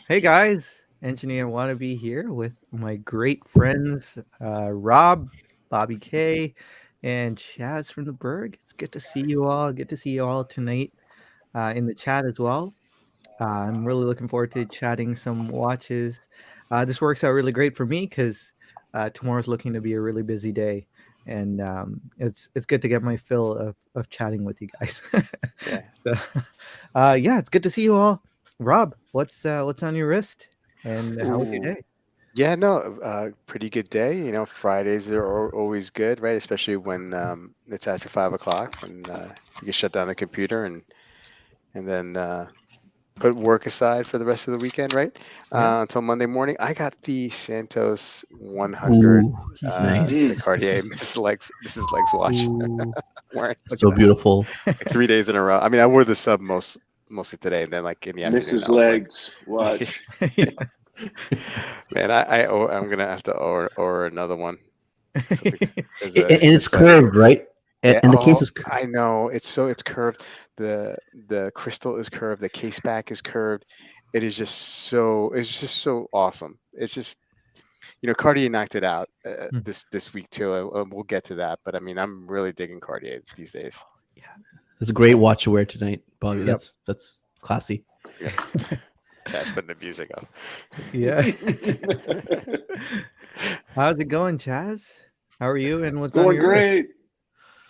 Hey guys, Engineer Wannabe here with my great friends Rob, Bobby K, and Chaz from the Berg. It's good to see you all. Good to see you all tonight in the chat as well. I'm really looking forward to chatting some watches. This works out really great for me because tomorrow's looking to be a really busy day, and it's good to get my fill of chatting with you guys. Yeah. So, yeah, it's good to see you all. Rob, what's on your wrist, and how was your Ooh. day? Yeah, no, pretty good day. Fridays are always good, right? Especially when it's after 5 o'clock and you can shut down the computer and then put work aside for the rest of the weekend, right? Yeah, Until Monday morning. I got the Santos 100, Ooh, the nice. Cartier Mrs. Legs watch. Ooh, Wearing look at So beautiful. like 3 days in a row. I mean, I wore the sub mostly today, and then like in the afternoon, Mrs. I was like, Legs watch. that. man, I'm gonna have to order another one. So And it's it's just like curved, right? yeah. And the case Oh, is I know. It's curved. The crystal is curved. The case back is curved. It's just so awesome. It's just Cartier knocked it out this week too. We'll get to that, but I mean, I'm really digging Cartier these days. Yeah. It's a great watch to wear tonight, Bobby. Mm, Yep. That's classy. yeah, Chad's putting the music up. Yeah. How's it going, Chaz? How are you, and It's what's on going your wrist? great.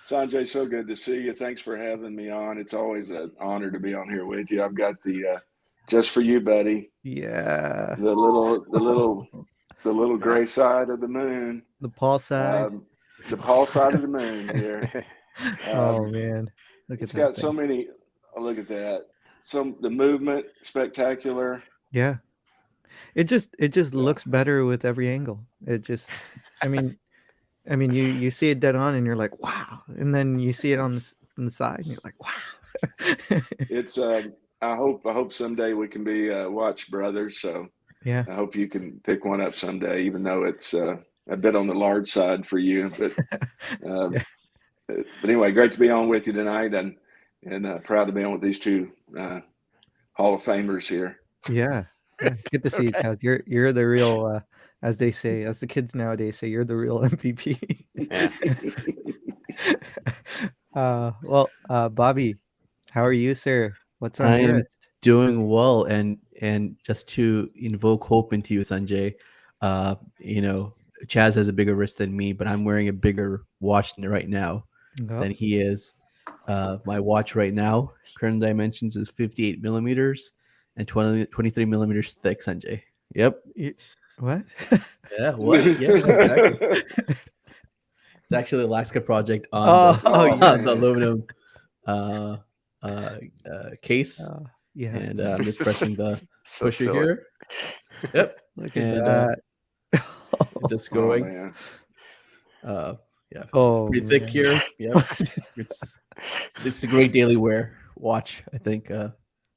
Sanjay, so good to see you. Thanks for having me on. It's always an honor to be on here with you. I've got the just for you, buddy. Yeah. The little Yeah. gray side of the moon. The Paul side. Um, the Paul side of the moon here. Oh Um, man, look at it's that got so thing. many. Oh, look at that. The movement spectacular. Yeah. It just So looks better with every angle. I mean you see it dead on and you're like, "Wow." And then you see it on the side and you're like, "Wow." it's. I hope someday we can be watch brothers. So Yeah. I hope you can pick one up someday, even though it's a bit on the large side for you. Yeah. Um, but anyway, great to be on with you tonight, and proud to be on with these two Hall of Famers here. Yeah. Yeah. Good to see you, Chaz. You're the real as they say, as the kids nowadays say, you're the real MVP. Yeah. Bobby, how are you, sir? What's on I your am wrist? doing well, and just to invoke hope into you, Sanjay. Uh, you know, Chaz has a bigger wrist than me, but I'm wearing a bigger watch right now Oh, than he is. My watch right now, current dimensions is 58 millimeters and 23 millimeters thick, Sanjay. Yep. y- what? Yeah, what? Yeah, exactly. It's actually a Alaska project on the Oh, Oh yeah. on the man, aluminum uh, case, Yeah. and I'm just pressing the So pusher silly. here. Yep, Look at and that. just oh going. man. Uh, yeah, it's Oh pretty thick man. here. Yep, it's it's a great daily wear watch, I think,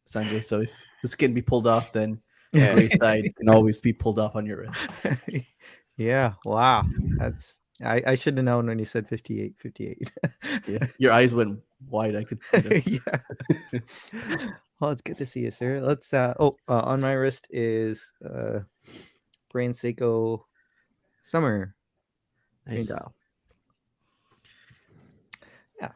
Sanjay. So if this can be pulled off, then the Yeah. gray side can always be pulled off on your wrist. Yeah, wow. I should have known when you said 58, 58. Yeah, your eyes went wide. I could see them. Yeah. Well, it's good to see you, sir. On my wrist is brand Seiko Summer chain Nice. dial. Yeah.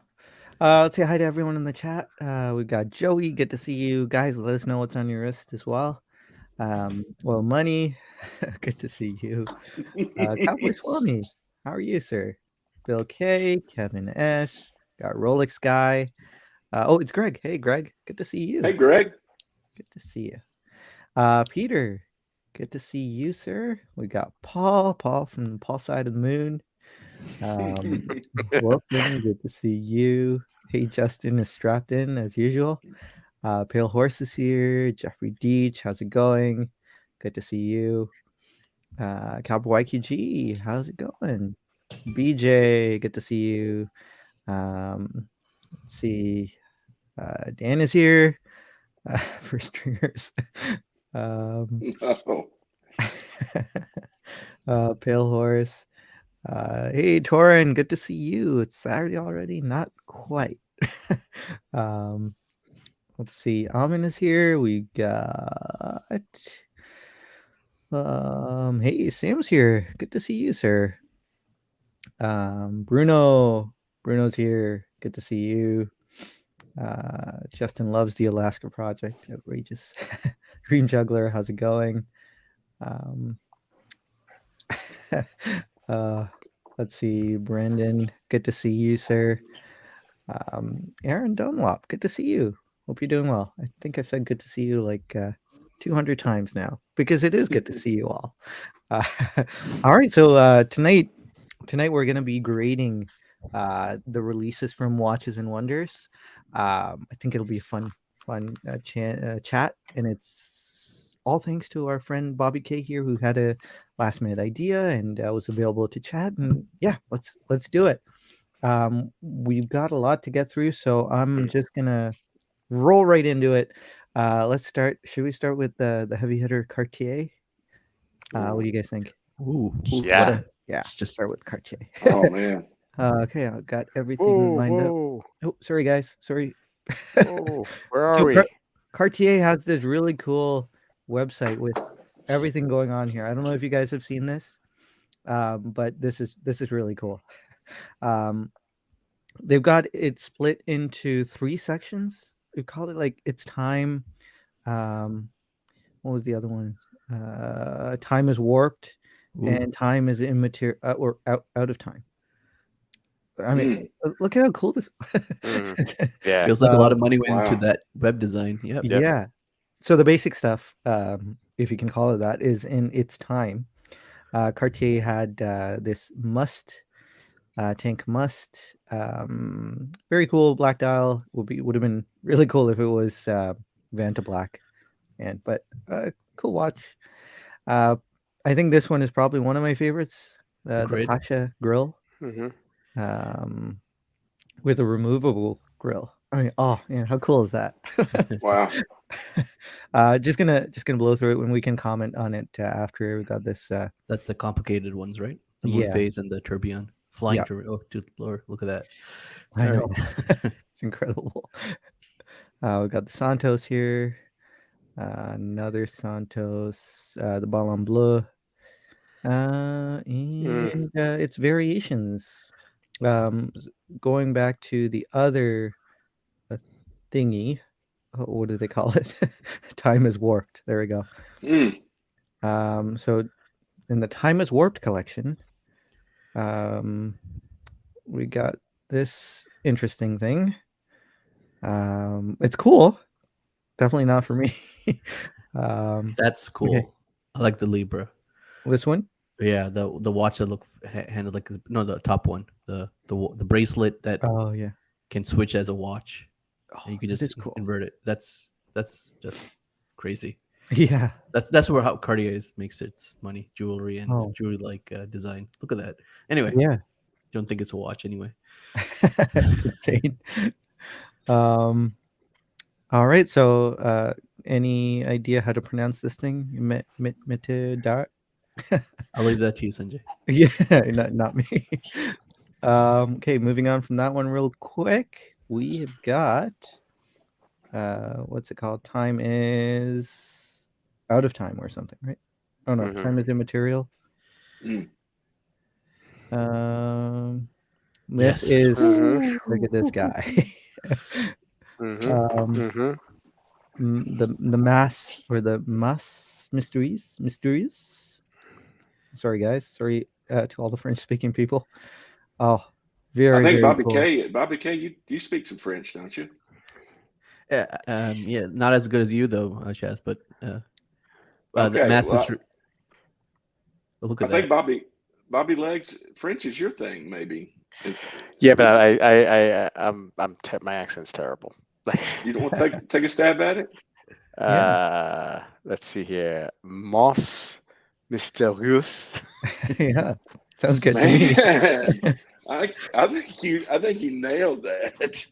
Let's say hi to everyone in the chat. We've got Joey. Good to see you guys. Let us know what's on your wrist as well. Well, Money. Good to see you. Cowboy Swami. How are you, sir? Bill K. Kevin S. Got Rolex guy. It's Greg. Hey, Greg. Good to see you. Hey, Greg. Good to see you. Peter. Good to see you, sir. We got Paul. Paul from the Paul side of the moon. Um, Wilson. Good to see you. Hey, Justin is strapped in as usual. Pale Horse is here. Jeffrey Deach, how's it going? Good to see you. Cowboy YQG, how's it going? BJ, good to see you. Let's see. Dan is here for stringers. um, Oh, Pale Horse. Hey, Torin, good to see you. It's Saturday already? Not quite. um, Let's see. Amin is here. We got Hey, Sam's here. Good to see you, sir. Bruno's here. Good to see you. Justin loves the Alaska project. Outrageous. Green Juggler, how's it going? Um, uh, let's see, Brandon. Good to see you, sir. Aaron Dunlop, good to see you. Hope you're doing well. I think I've said good to see you like 200 times now because it is good to see you all. Uh, all right, so tonight we're gonna be grading the releases from Watches and Wonders. I think it'll be a fun chat, and it's all thanks to our friend Bobby K here, who had a last minute idea and was available to chat. And yeah, let's do it. We've got a lot to get through, so I'm just gonna roll right into it. Let's start. Should we start with the heavy hitter Cartier? What do you guys think? Ooh, what Yeah. a Yeah, just start with Cartier. Oh man. Okay, I got everything lined up. Whoa. Oh, sorry guys, sorry. Whoa. Where are So we? Cartier has this really cool website with everything going on here. I don't know if you guys have seen this, but this is really cool. Um, they've got it split into 3 sections. We call it like it's time. Um, what was the other one? Time is warped, ooh, and time is immaterial or out of time. I mean, Mm, look at how cool this. Yeah. feels like a lot of money went into wow. that web design. Yep. Yep. Yeah. So the basic stuff, if you can call it that, is in its time. Cartier had this tank must. Very cool black dial. Would have been really cool if it was Vanta black, but cool watch. Uh, I think this one is probably one of my favorites. The Agreed. Pasha grill, Hmm. um, with a removable grill. I mean, oh yeah, how cool is that? Wow. Just gonna blow through it when we can comment on it after we got this. That's the complicated ones, right? The moon Yeah, phase and the tourbillon flying yeah, to. Oh, dude, Lord, look at that! I All right. know. It's incredible. We got the Santos here. Another Santos, the Ballon Bleu, and its variations. Going back to the other uh, thingy, what do they call it? Time is warped. There we go. Mm, So in the Time is Warped collection, we got this interesting thing. It's cool. Definitely not for me. That's cool. Okay. I like the Libra. This one? Yeah, the watch that look handled like no, the top one, the bracelet that Oh yeah. can switch as a watch. Oh, And you can it just is cool. invert it. That's just crazy. Yeah. That's where how Cartier makes its money, jewelry and Oh jewelry like design. Look at that. Anyway, yeah. don't think it's a watch anyway. It's insane. Um. All right. So, any idea how to pronounce this thing? Mitidar? I'll leave that to you, Sanjay. Yeah, not me. Okay, moving on from that one real quick. We have got what's it called? Time is out of time or something, right? Oh no, Hmm. time is immaterial. mm. This Yes. is Hmm. look at this guy. Hmm. um Hmm. the mass or the mass mysteries. Sorry guys, sorry to all the French speaking people. Oh, I very think very cool. Bobby K, you speak some French, don't you? Yeah, not as good as you though, Chaz, but the Okay. mass Well, mystery. Look I at that. think Bobby Legs French is your thing, maybe. Yeah, At but least my accent's terrible. Like, you don't want to take a stab at it. let's see here. Moss Mysterious. Yeah, sounds good to me. Man, I think you nailed that.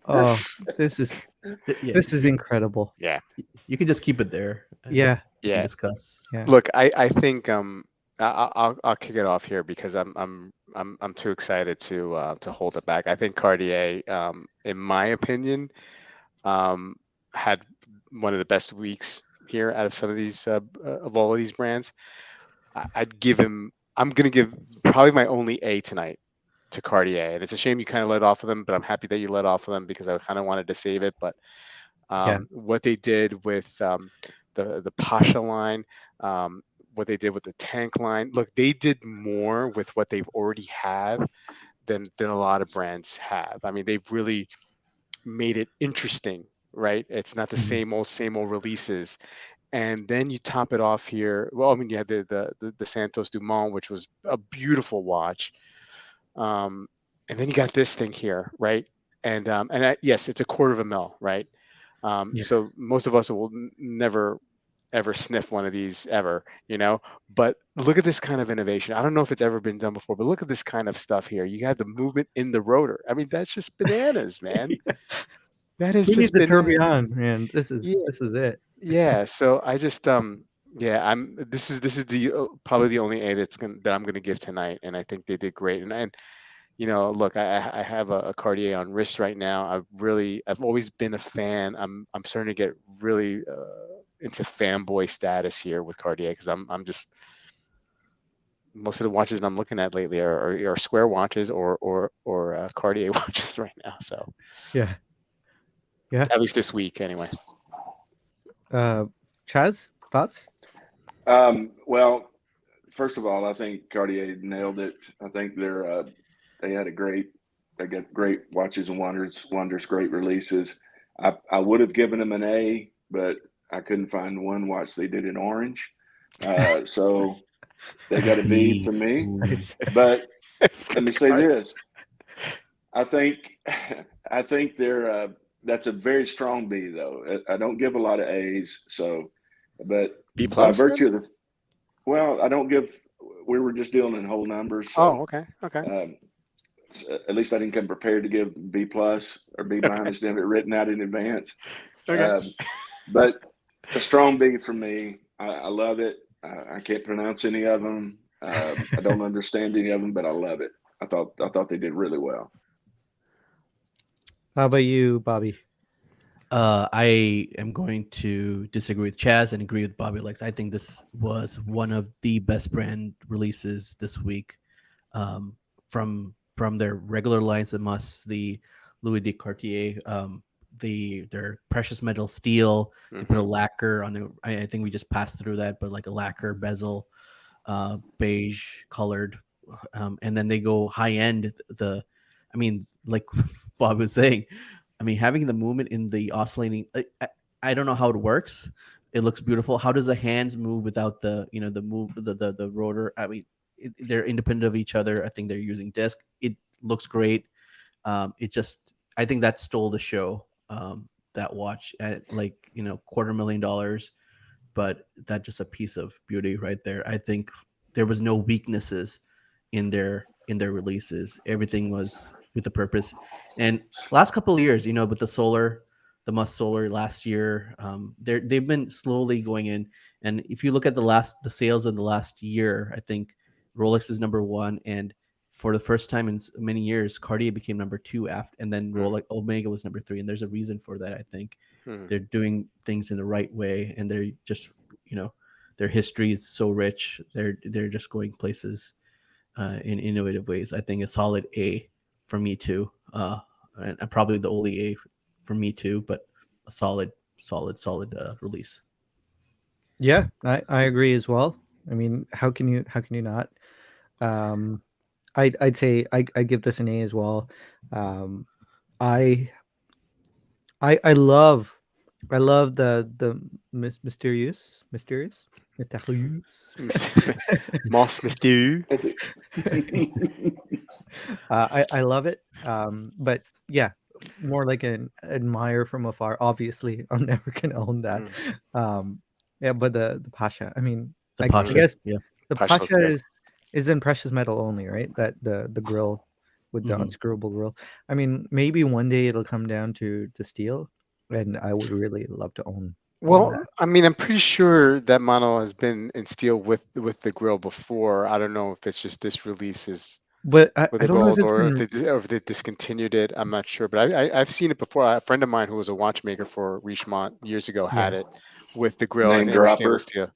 Oh, this is Yeah, this is incredible. Yeah. you can just keep it there. And Yeah, we can Yeah. discuss. yeah. Look, I think I'll kick it off here because I'm too excited to hold it back. I think Cartier, in my opinion, had one of the best weeks here out of some of these of all of these brands, I'd give him. I'm gonna give probably my only A tonight to Cartier, and it's a shame you kind of let off of them, but I'm happy that you let off of them because I kind of wanted to save it. But Yeah. what they did with the Pasha line, um, what they did with the Tank line. Look, they did more with what they've already have than a lot of brands have. I mean, they've really made it interesting, right? It's not the Mhm. same old releases. And then you top it off here. Well, I mean, you had the Santos Dumont, which was a beautiful watch. Um, and then you got this thing here, right? Yes, it's a quarter of a mil, right? Yeah. So most of us will never ever sniff one of these ever, you know. But look at this kind of innovation. I don't know if it's ever been done before, but look at this kind of stuff here. You have the movement in the rotor. I mean, that's just bananas, man. That is Who needs just a banana. tourbillon, man? This is Yeah, this is it. yeah. So I just yeah, I'm this is the probably the only A that I'm gonna give tonight, and I think they did great. And look, I have a Cartier on wrist right now. I've always been a fan. I'm starting to get really into fanboy status here with Cartier because I'm just most of the watches that I'm looking at lately are square watches or Cartier watches right now. So Yeah. Yeah. at least this week, anyway. Uh, Chaz, thoughts? Well, first of all, I think Cartier nailed it. I think they had a great, they got great watches and wonders, great releases. I would have given them an A, but I couldn't find one watch they did in orange. So they got a B B. from me. Ooh. Nice. But It's let got me the say cards. this: I think I think that's a very strong B though. I don't give a lot of A's, so but B by plus then? virtue of the well, I don't give. We were just dealing in whole numbers, so Oh, okay, okay, um, at least I didn't come prepared to give B plus or B okay, minus to have it written out in advance. okay. Um, but a strong B for me. I love it. I can't pronounce any of them. I don't understand any of them, but I love it. I thought they did really well. How about you, Bobby? I am going to disagree with Chaz and agree with Bobby Lex. I think this was one of the best brand releases this week. Um, from their regular lines of must, the Louis de Cartier, their precious metal steel. They put a Hmm. lacquer on it. I think we just passed through that, but like a lacquer bezel, beige colored, and then they go high end. I mean, like Bob was saying, I mean, having the movement in the oscillating, I don't know how it works. It looks beautiful. How does the hands move without the move, the rotor? I mean, they're independent of each other. I think they're using disc. It looks great. It just, I think that stole the show. That watch at like $250,000, but that's just a piece of beauty right there. I think there was no weaknesses in their releases. Everything was with a purpose. And last couple of years, with the Must Solar last year, they've been slowly going in. And if you look at the sales in the last year, I think Rolex is number one, and for the first time in many years, Cartier became number two after, and then Rolex Omega was number three. And there's a reason for that. I think Hmm. they're doing things in the right way, and they're just you know their history is so rich. They're just going places in innovative ways. I think a solid A for me too, and probably the only A for me too, but a solid release. Yeah, I agree as well. I mean, how can you not? Um, I'd say I give this an A as well. Um, I I love the mysterious. Moss Mysterieux. That's it. I love it. But yeah, more like an admire from afar. Obviously, I'm never gonna own that. Mm. Um, yeah, but the Pasha. I mean, The I Mm. Pasha, guess yeah. the Pasha looks Pasha good. is in precious metal only, right? That the grill with the Hmm. unscrewable grill. I mean, maybe one day it'll come down to steel, and I would really love to own Well, that. I mean, I'm pretty sure that model has been in steel with the grill before. I don't know if it's just this release is. but with I the don't know if gold, it's or been if they discontinued it. I'm not sure, but I've seen it before. A friend of mine who was a watchmaker for Richemont years ago had yeah. it with the grill, and Name it was stainless dropper. steel.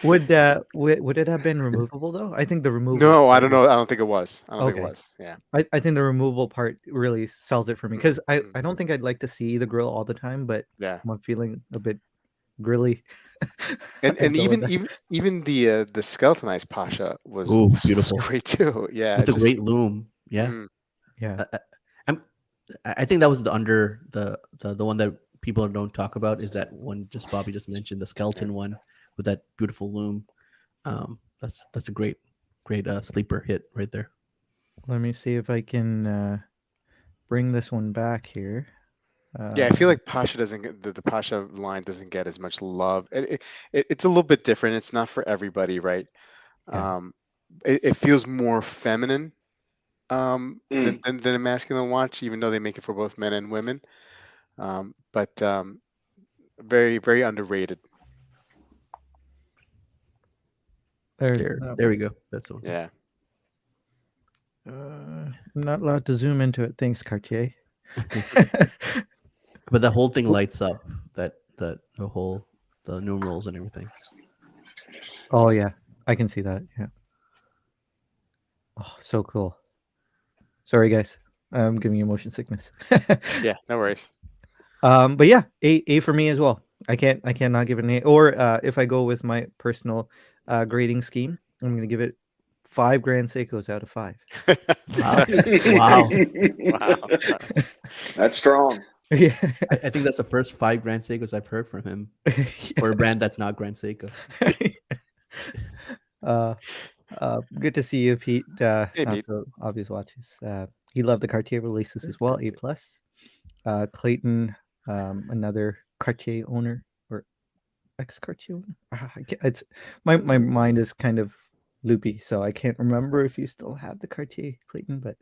Would it have been removable though? I think the removable No, I part don't is know. I don't think it was. I don't think it okay. was. Yeah. I think the removable part really sells it for me Mm, because I mm, I don't think I'd like to see the grill all the time, but yeah. I'm feeling a bit grilly. And I'd go with that. even the skeletonized Pasha Oh, was beautiful. great too. Yeah, With it the just great loom. Yeah. mm, Yeah. I, I, I'm, I think that was the under the one that people don't talk about is that one just Bobby just mentioned, the yeah. skeleton one with that beautiful loom. That's a great sleeper hit right there. Let me see if I can bring this one back here. Yeah, I feel Um, like Pasha doesn't get the Pasha line doesn't get as much love. It's a little bit different. It's not for everybody, right? yeah. Um, it feels more feminine Mm. than a masculine watch, even though they make it for both men and women. But very very underrated. There's There we go. That's the one. Yeah. I'm not allowed to zoom into it. Thanks, Cartier. But the whole thing lights up. That the whole the numerals and everything. Oh yeah, I can see that. Yeah. Oh, so cool. Sorry, guys. I'm giving you motion sickness. Yeah. No worries. But yeah, A for me as well. I cannot give it an A. Or if I go with my personal grading scheme, I'm gonna give it 5 Grand Seikos out of 5. Wow. Wow. Wow. That's strong. Yeah. I think that's the first 5 Grand Seikos I've heard from him for a brand that's not Grand Seiko. uh, good to see you, Pete. Hey, Not Pete. the obvious watches. He loved the Cartier releases as well. A plus. Clayton, another Cartier owner or ex Cartier owner. It's my mind is kind of loopy, so I can't remember if you still have the Cartier, Clayton. But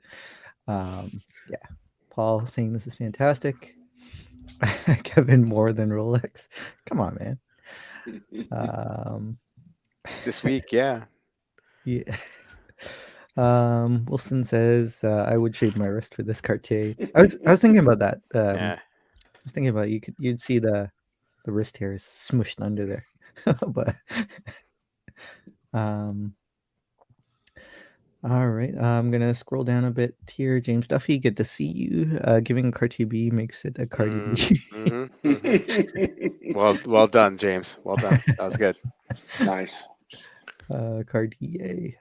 yeah, Paul saying this is fantastic. Kevin more than Rolex. Come on, man. Um, This week, yeah. yeah. Wilson says I would shave my wrist for this Cartier. I was thinking about that. Yeah. I was thinking about you'd see the wrist hair is smushed under there. But um all right, I'm gonna scroll down a bit here. James Duffy, good to see you. Giving Cartier B makes it a Cardi B. Well done, James. Well done. That was good. Nice. Cartier.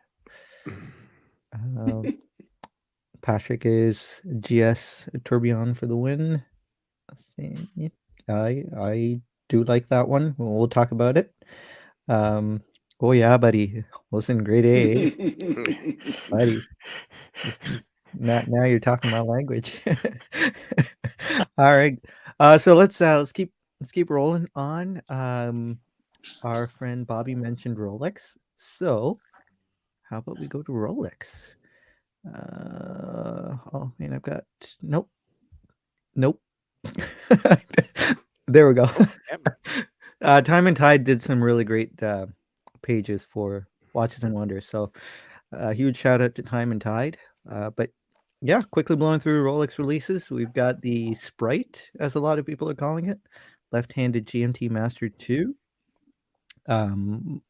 Patrick is GS Tourbillon for the win. Let's see. I do like that one. We'll talk about it. Oh yeah, buddy. Listen, grade A, buddy. This, now you're talking my language. All right. So let's keep rolling on. Our friend Bobby mentioned Rolex. So how about we go to Rolex? Oh man, I've got nope. Nope. There we go. Oh, yep. Time and Tide did some really great pages for Watches and Wonders. So huge shout out to Time and Tide. But yeah, quickly blowing through Rolex releases. We've got the Sprite, as a lot of people are calling it, left-handed GMT Master 2.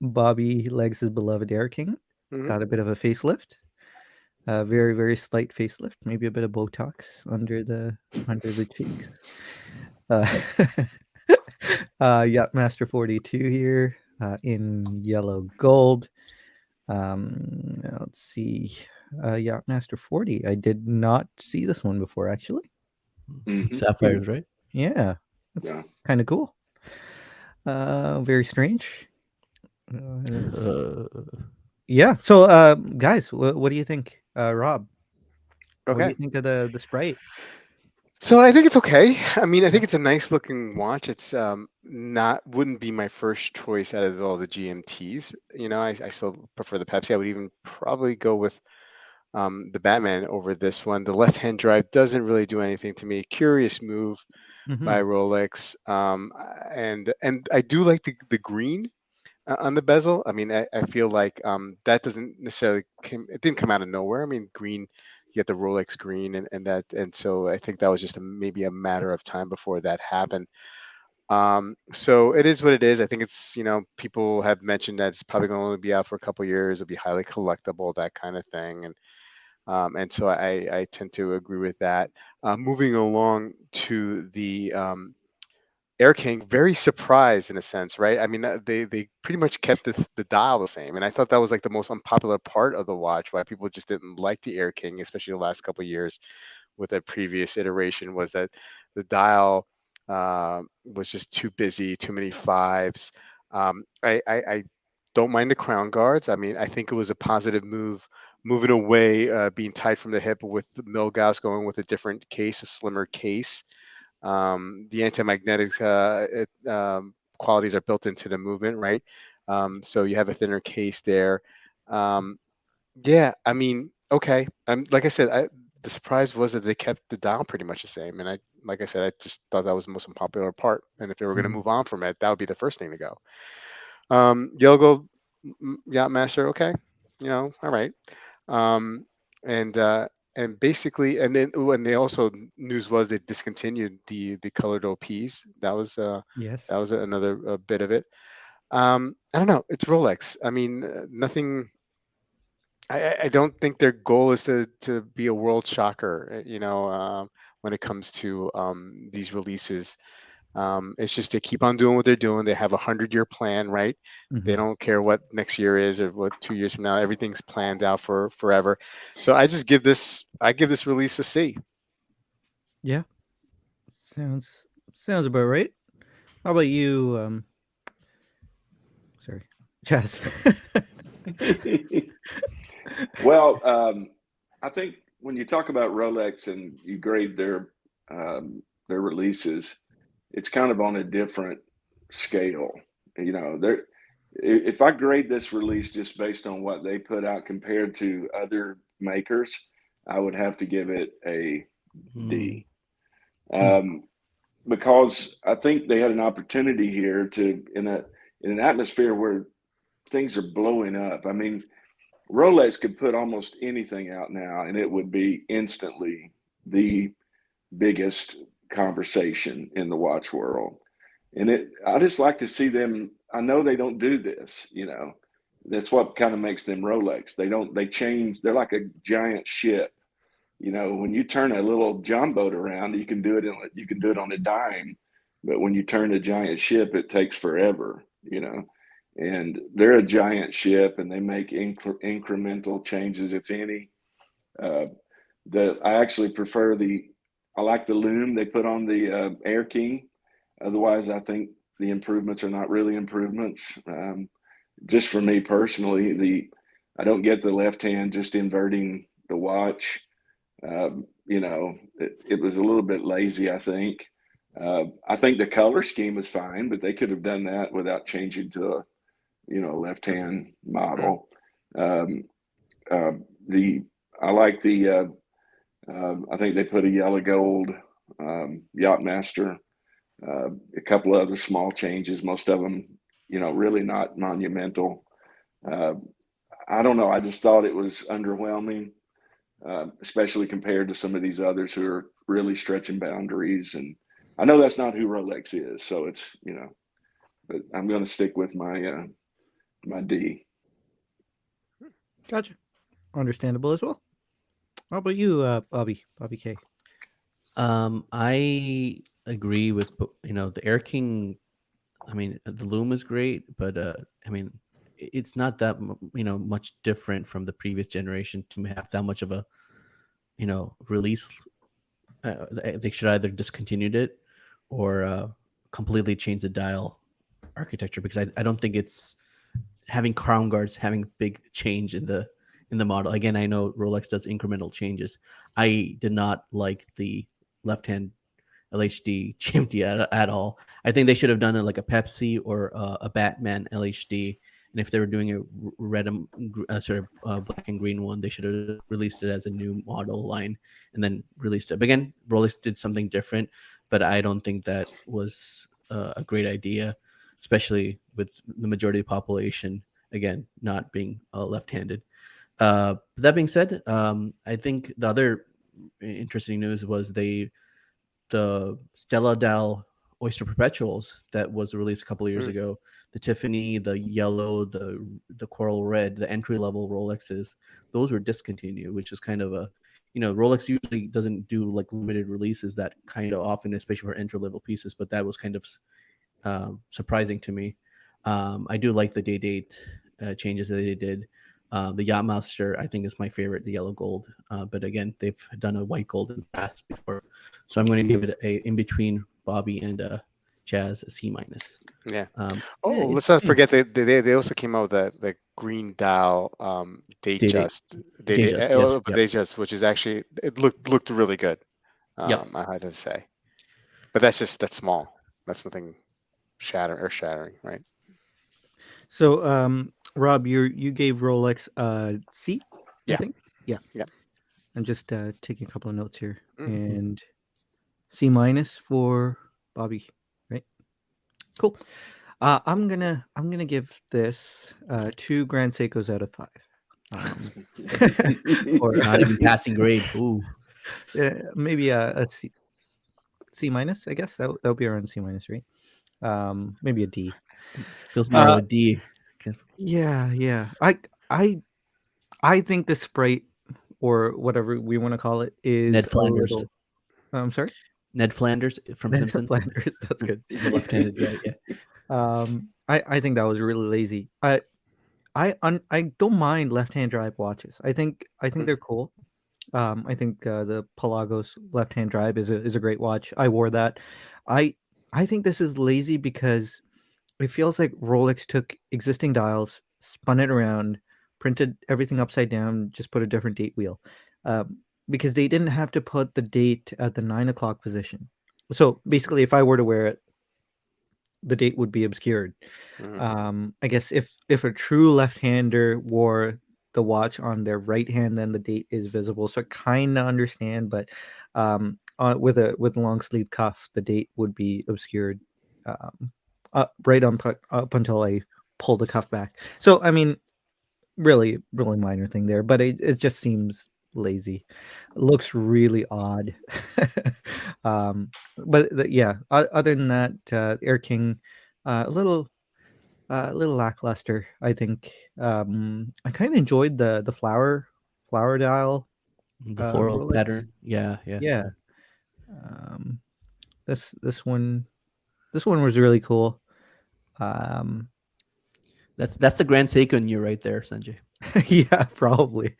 Bobby Legs' beloved Air King Mhm. got a bit of a facelift. Very, very slight facelift, maybe a bit of Botox under the cheeks. Uh, Yachtmaster 42 here in yellow gold. Let's see. Yachtmaster 40. I did not see this one before, actually. Sapphires, right? Yeah, that's Yeah. kind of cool. Very strange. Uh, Yeah. So, guys, what do you think, Rob? What do Okay. you think of the Sprite? So I think it's okay. I mean, I Yeah. think it's a nice looking watch. It's not wouldn't be my first choice out of all the GMTs. You know, I still prefer the Pepsi. I would even probably go with the Batman over this one. The left hand drive doesn't really do anything to me. Curious move Mm-hmm. by Rolex. And I do like the green. on the bezel. I mean, I feel like that doesn't necessarily it didn't come out of nowhere. I mean, green, you get the Rolex green, and that, and so I think that was just maybe a matter of time before that happened. So it is what it is. I think it's, people have mentioned that it's probably going to only be out for a couple of years. It'll be highly collectible, that kind of thing, and so I tend to agree with that. Moving along to the Air King, very surprised in a sense, right? I mean, they pretty much kept the dial the same, and I thought that was like the most unpopular part of the watch. Why people just didn't like the Air King, especially the last couple of years with a previous iteration, was that the dial was just too busy, too many fives. I don't mind the crown guards. I mean, I think it was a positive move, moving away, being tied from the hip with the Milgauss going with a different case, a slimmer case. The anti-magnetic qualities are built into the movement, right? So you have a thinner case there. Um, yeah, I mean, okay. Like I said, the surprise was that they kept the dial pretty much the same, and like I said, I just thought that was the most unpopular part. And if they were going to Mhm. move on from it, that would be the first thing to go. Yellow Gold Yacht Master, okay, all right. Um, and basically, and then when they also, news was they discontinued the colored OPs. Yes. That was another bit of it. I don't know. It's Rolex. I mean, nothing. I don't think their goal is to be a world shocker. When it comes to these releases. It's just they keep on doing what they're doing. They have 100-year plan, right? They Mhm. don't care what next year is or what 2 years from now. Everything's planned out for forever. So I give this release a C. Yeah. Sounds about right. How about you, sorry, Chaz? Well, I think when you talk about Rolex and you grade their releases, it's kind of on a different scale. There. If I grade this release just based on what they put out compared to other makers, I would have to give it a Hmm. D. Hmm. Um, because I think they had an opportunity here to in an atmosphere where things are blowing up. I mean, Rolex could put almost anything out now, and it would be instantly the biggest conversation in the watch world. And I just like to see them. I know they don't do this, That's what kind of makes them Rolex. They change, they're like a giant ship. When you turn a little John boat around, you can do it on a dime. But when you turn a giant ship, it takes forever. And they're a giant ship and they make incremental changes, if any. Uh, I actually prefer I like the loom they put on the Air King. Otherwise, I think the improvements are not really improvements. Just for me personally, I don't get the left hand just inverting the watch. It was a little bit lazy, I think. I think the color scheme is fine, but they could have done that without changing to a left hand Mm. model. Um, uh, the I like the I think they put a yellow gold Yachtmaster, a couple of other small changes, most of them, really not monumental. Uh, I don't know. I just thought it was underwhelming, especially compared to some of these others who are really stretching boundaries. And I know that's not who Rolex is, so but I'm going to stick with my D. Gotcha. Understandable as well. How about you, Bobby K? I agree with the Air King. I mean, the loom is great, but I mean, it's not that much different from the previous generation to have that much of a release. They should either discontinued it or completely change the dial architecture, because I don't think it's having crown guards having big change in the model. Again, I know Rolex does incremental changes. I did not like the left hand LHD GMT at all. I think they should have done it like a Pepsi or a Batman LHD. And if they were doing a red and black and green one, they should have released it as a new model line and then released it. But again, Rolex did something different, but I don't think that was a great idea. especially with the majority of the population again not being left-handed. That being said, I think the other interesting news was the Stella Dal Oyster Perpetuals that was released a couple of years Mm. ago. The Tiffany, the yellow, the coral red, the entry level Rolexes, those were discontinued, which is kind of a, Rolex usually doesn't do like limited releases that kind of often, especially for entry level pieces. But that was kind of surprising to me. I do like the date changes that they did. The Yachtmaster, I think, is my favorite, the yellow gold. But again, they've done a white gold in the past before, so I'm going to give it a in between Bobby and Jazz a C minus. Yeah. Yeah, Oh, let's it's not forget they also came out with the green dial Day-Date. Datejust, yes, but yep. Datejust, which is actually it looked really good. Yep. I had to say, but that's small. That's nothing shattering, right? So, Rob, you gave Rolex C, I Yeah. think. Yeah. Yeah. I'm just taking a couple of notes here, Mhm. and C minus for Bobby, right? Cool. I'm gonna give this 2 Grand Seikos out of 5. Um, or Not even passing grade. Ooh, maybe a C minus. I guess that would be around C minus, right? Maybe a D. feels more of Uh, a D. yeah. I think the Sprite or whatever we want to call it is Ned a Flanders. little. I'm sorry. Ned Flanders from Simpsons. Flanders. That's good. The left-handed guy. Yeah. I think that was really lazy. I don't mind left-hand drive watches. I think they're cool. I think the Pelagos left-hand drive is a great watch. I wore that. I I think this is lazy because it feels like Rolex took existing dials, spun it around, printed everything upside down, just put a different date wheel, because they didn't have to put the date at the 9 o'clock position. So basically, if I were to wear it, the date would be obscured. Mhm. I guess if a true left-hander wore the watch on their right hand, then the date is visible. So I kind of understand, but with a long sleeve cuff, the date would be obscured, um, right up until I pull the cuff back. So I mean, really minor thing there, but it just seems lazy. It looks really odd. But yeah, other than that, Air King, a little lackluster, I think. I kind of enjoyed the flower dial The floral Rolex. pattern. Yeah. Yeah. Um, this one was really cool. Um, That's the Grand Seiko in you right there, Sanjay. yeah, probably.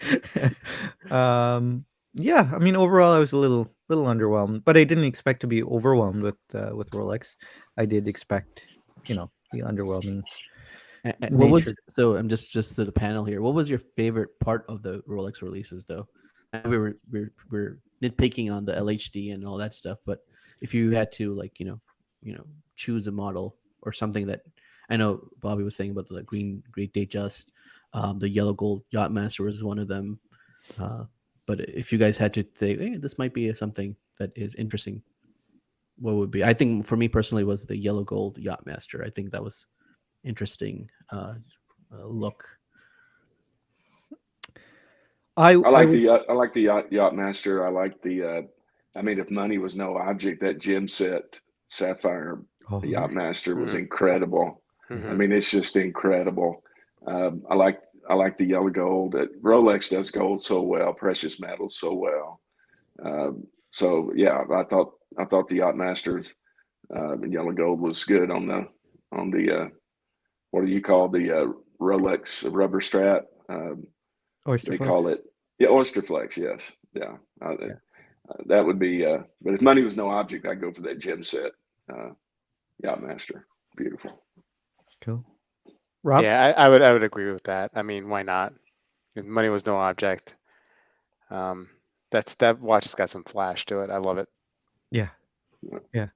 Yeah, I mean, overall, I was a little underwhelmed, but I didn't expect to be overwhelmed with Rolex. I did expect, the underwhelming What was nature. so? I'm just to the panel here. What was your favorite part of the Rolex releases, though? I know we're nitpicking on the LHD and all that stuff, but if you had to like choose a model or something that I know Bobby was saying about the green Great Day Just, the yellow gold Yachtmaster was one of them. Uh, but if you guys had to say, hey, this might be something that is interesting, what would be? I think for me personally was the yellow gold Yachtmaster. I think that was interesting look. I I I like would. I like the yacht master. I like the. I mean, if money was no object, that gem set sapphire Oh, yacht master was Mhm. incredible. I Mhm. mean, it's just incredible. I like the yellow gold. Rolex does gold so well, precious metals so well. So yeah, I thought the yacht masters in yellow gold was good on the what do you call the Rolex rubber strap? Oyster They Flex. call it, yeah, oyster flex. Yes, yeah. Yeah, That would be. But if money was no object, I'd go for that gem set. Uh, Yachtmaster, beautiful. cool. Rob? Yeah, I would agree with that. I mean, why not? If money was no object. Um, that watch has got some flash to it. I love it. Yeah, yeah.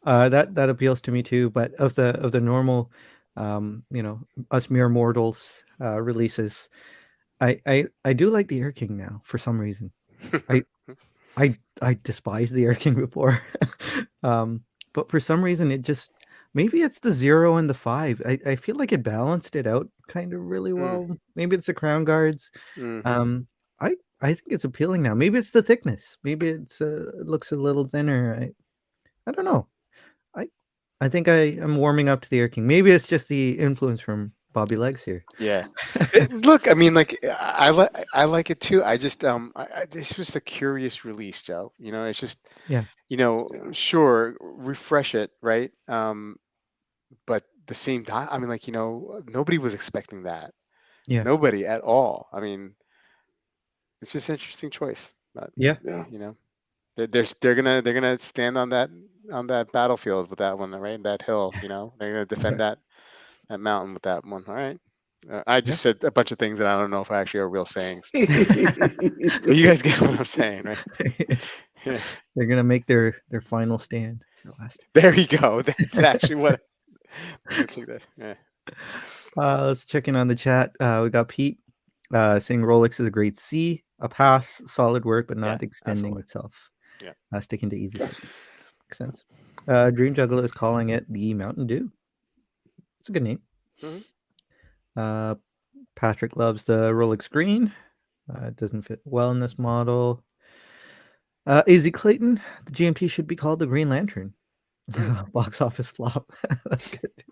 That appeals to me too. But of the normal, us mere mortals releases, I do like the Air King now for some reason. I I despised the Air King before, but for some reason it just Maybe it's the 0 and the 5. I feel like it balanced it out kind of really Mm. well. Maybe it's the crown guards. Mm. I I think it's appealing now. Maybe it's the thickness. Maybe it looks a little thinner. I don't know. I I think I am warming up to the Air King. Maybe it's just the influence from Bobby Legs here. Yeah. Look, I mean, like I like it too. I just this was a curious release, Joe. You know, it's just Yeah. you Yeah. sure, refresh it, right? But the same time, I mean, like nobody was expecting that. Yeah. Nobody at all. I mean, it's just an interesting choice. But Yeah. Yeah. they're gonna stand on that battlefield with that one, right? That hill. They're gonna defend that mountain with that one. All right. I Yeah. just said a bunch of things that I don't know if actually are real sayings. But you guys get what I'm saying, right? Yeah. They're gonna make their final stand. Their last. There you go. That's actually what I think that. Yeah. Let's check in on the chat. We got Pete saying Rolex is a great C, a pass, solid work, but Yeah, not extending absolutely. Yeah. Sticking to easy That's- search. Makes sense. Dream Juggler is calling it the Mountain Dew. It's a good name. Mhm. Patrick loves the Rolex Green. It doesn't fit well in this model. AZ Clayton, the GMT should be called the Green Lantern. Box office flop. That's good.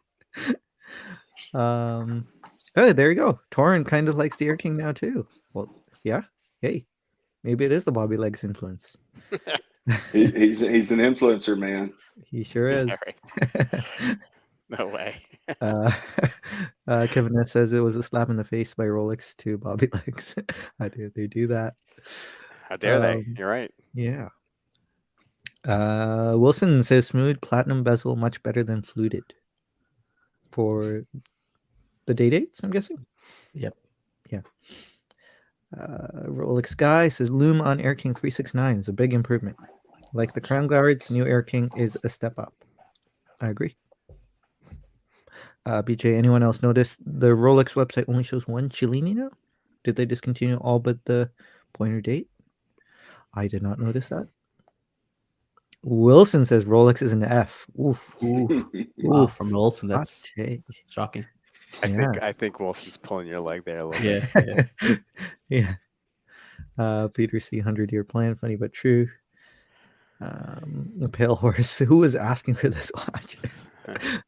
Oh, there you go. Torrin kind of likes the Air King now too. Well, yeah. Hey, maybe it is the Bobby Legs influence. he's an influencer, man. He sure is. Yeah, right. No way. Kevin S says it was a slap in the face by Rolex to Bobby Legs. They do that. How dare they? You're right. Yeah. Wilson says smooth platinum bezel much better than fluted. For the dates, I'm guessing. Yep. Yeah. Rolex Guy says Loom on Air King 369 is a big improvement. Like the Crown Guards, new Air King is a step up. I agree. BJ, anyone else notice the Rolex website only shows one Cellini now? Did they discontinue all but the pointer date? I did not notice that. Wilson says Rolex is an F. Oof. Wow, Oof. from Olsen, Hot that's take. shocking. I think Wilson's pulling your leg there a little bit. Yeah. Yeah. Peter C. 100-year plan, funny but true. Pale Horse. Who was asking for this watch?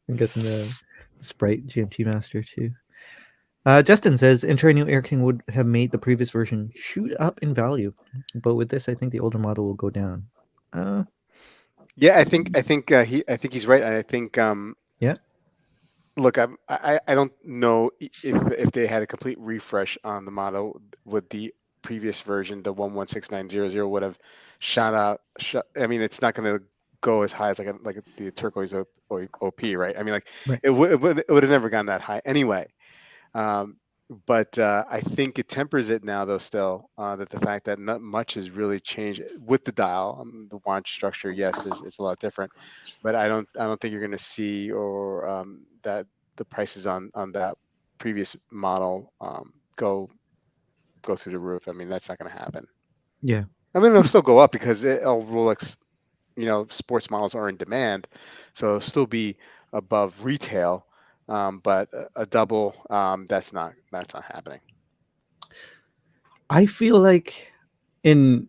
I'm guessing the Sprite GMT Master too. Justin says entering new Air King would have made the previous version shoot up in value, but with this, I think the older model will go down. Yeah, I think he's right. I think Yeah. look, I don't know if they had a complete refresh on the model with the previous version, the 116900 would have shot out. I mean, it's not going to go as high as like the turquoise OP, right? I mean, like Right. it would have never gone that high anyway. But I think it tempers it now, though. Still, that the fact that not much has really changed with the dial, the watch structure. Yes, it's a lot different, but I don't think you're going to see or that the prices on that previous model go through the roof. I mean, that's not going to happen. Yeah. I mean, it'll still go up because all Rolex, sports models are in demand, so it'll still be above retail. But a double, that's not happening. I feel like in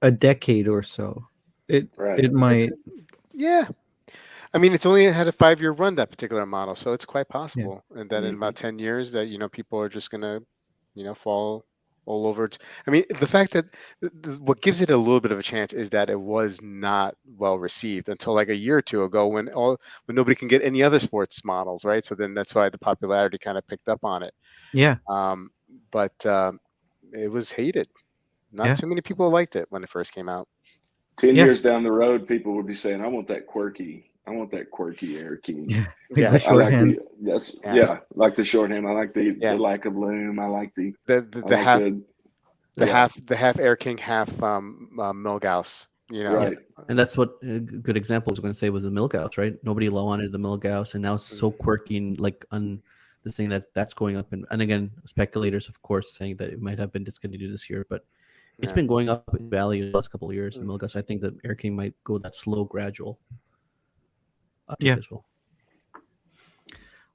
a decade or so, it might. Yeah. I mean, it's only had a 5-year run, that particular model, so it's quite Yeah. possible, and that in about 10 years, that people are just gonna, fall all over it. I mean, the fact that what gives it a little bit of a chance is that it was not well received until like a year or two ago, when nobody can get any other sports models, right? So then that's why the popularity kind of picked up on it. Yeah. But it was hated. Not Yeah. too many people liked it when it first came out. 10 Yeah. years down the road, people would be saying, I want that quirky Air King. Yeah. Like Yeah. the I like shorthand. like the shorthand. I like the lack of loom. I like the half Air King, half Milgauss. right. And that's what a good example I was going to say was the Milgauss, right? Nobody wanted the Milgauss, and now it's so quirky and like on this thing that's going up. And again, speculators, of course, saying that it might have been discontinued this year, but it's been going up in value in the last couple of years. The Milgauss, I think the Air King might go that slow, gradual uptick as well.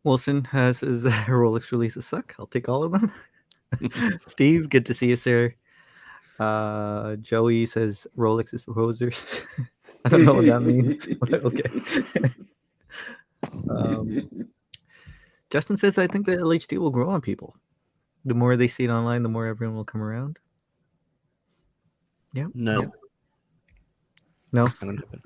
Wilson has his Rolex releases suck. I'll take all of them. Steve, good to see you, sir. Joey says Rolex is for posers. I don't know what that means, but okay. Justin says I think the LHD will grow on people. The more they see it online, the more everyone will come around. Yeah. No, Yeah. No. not gonna happen.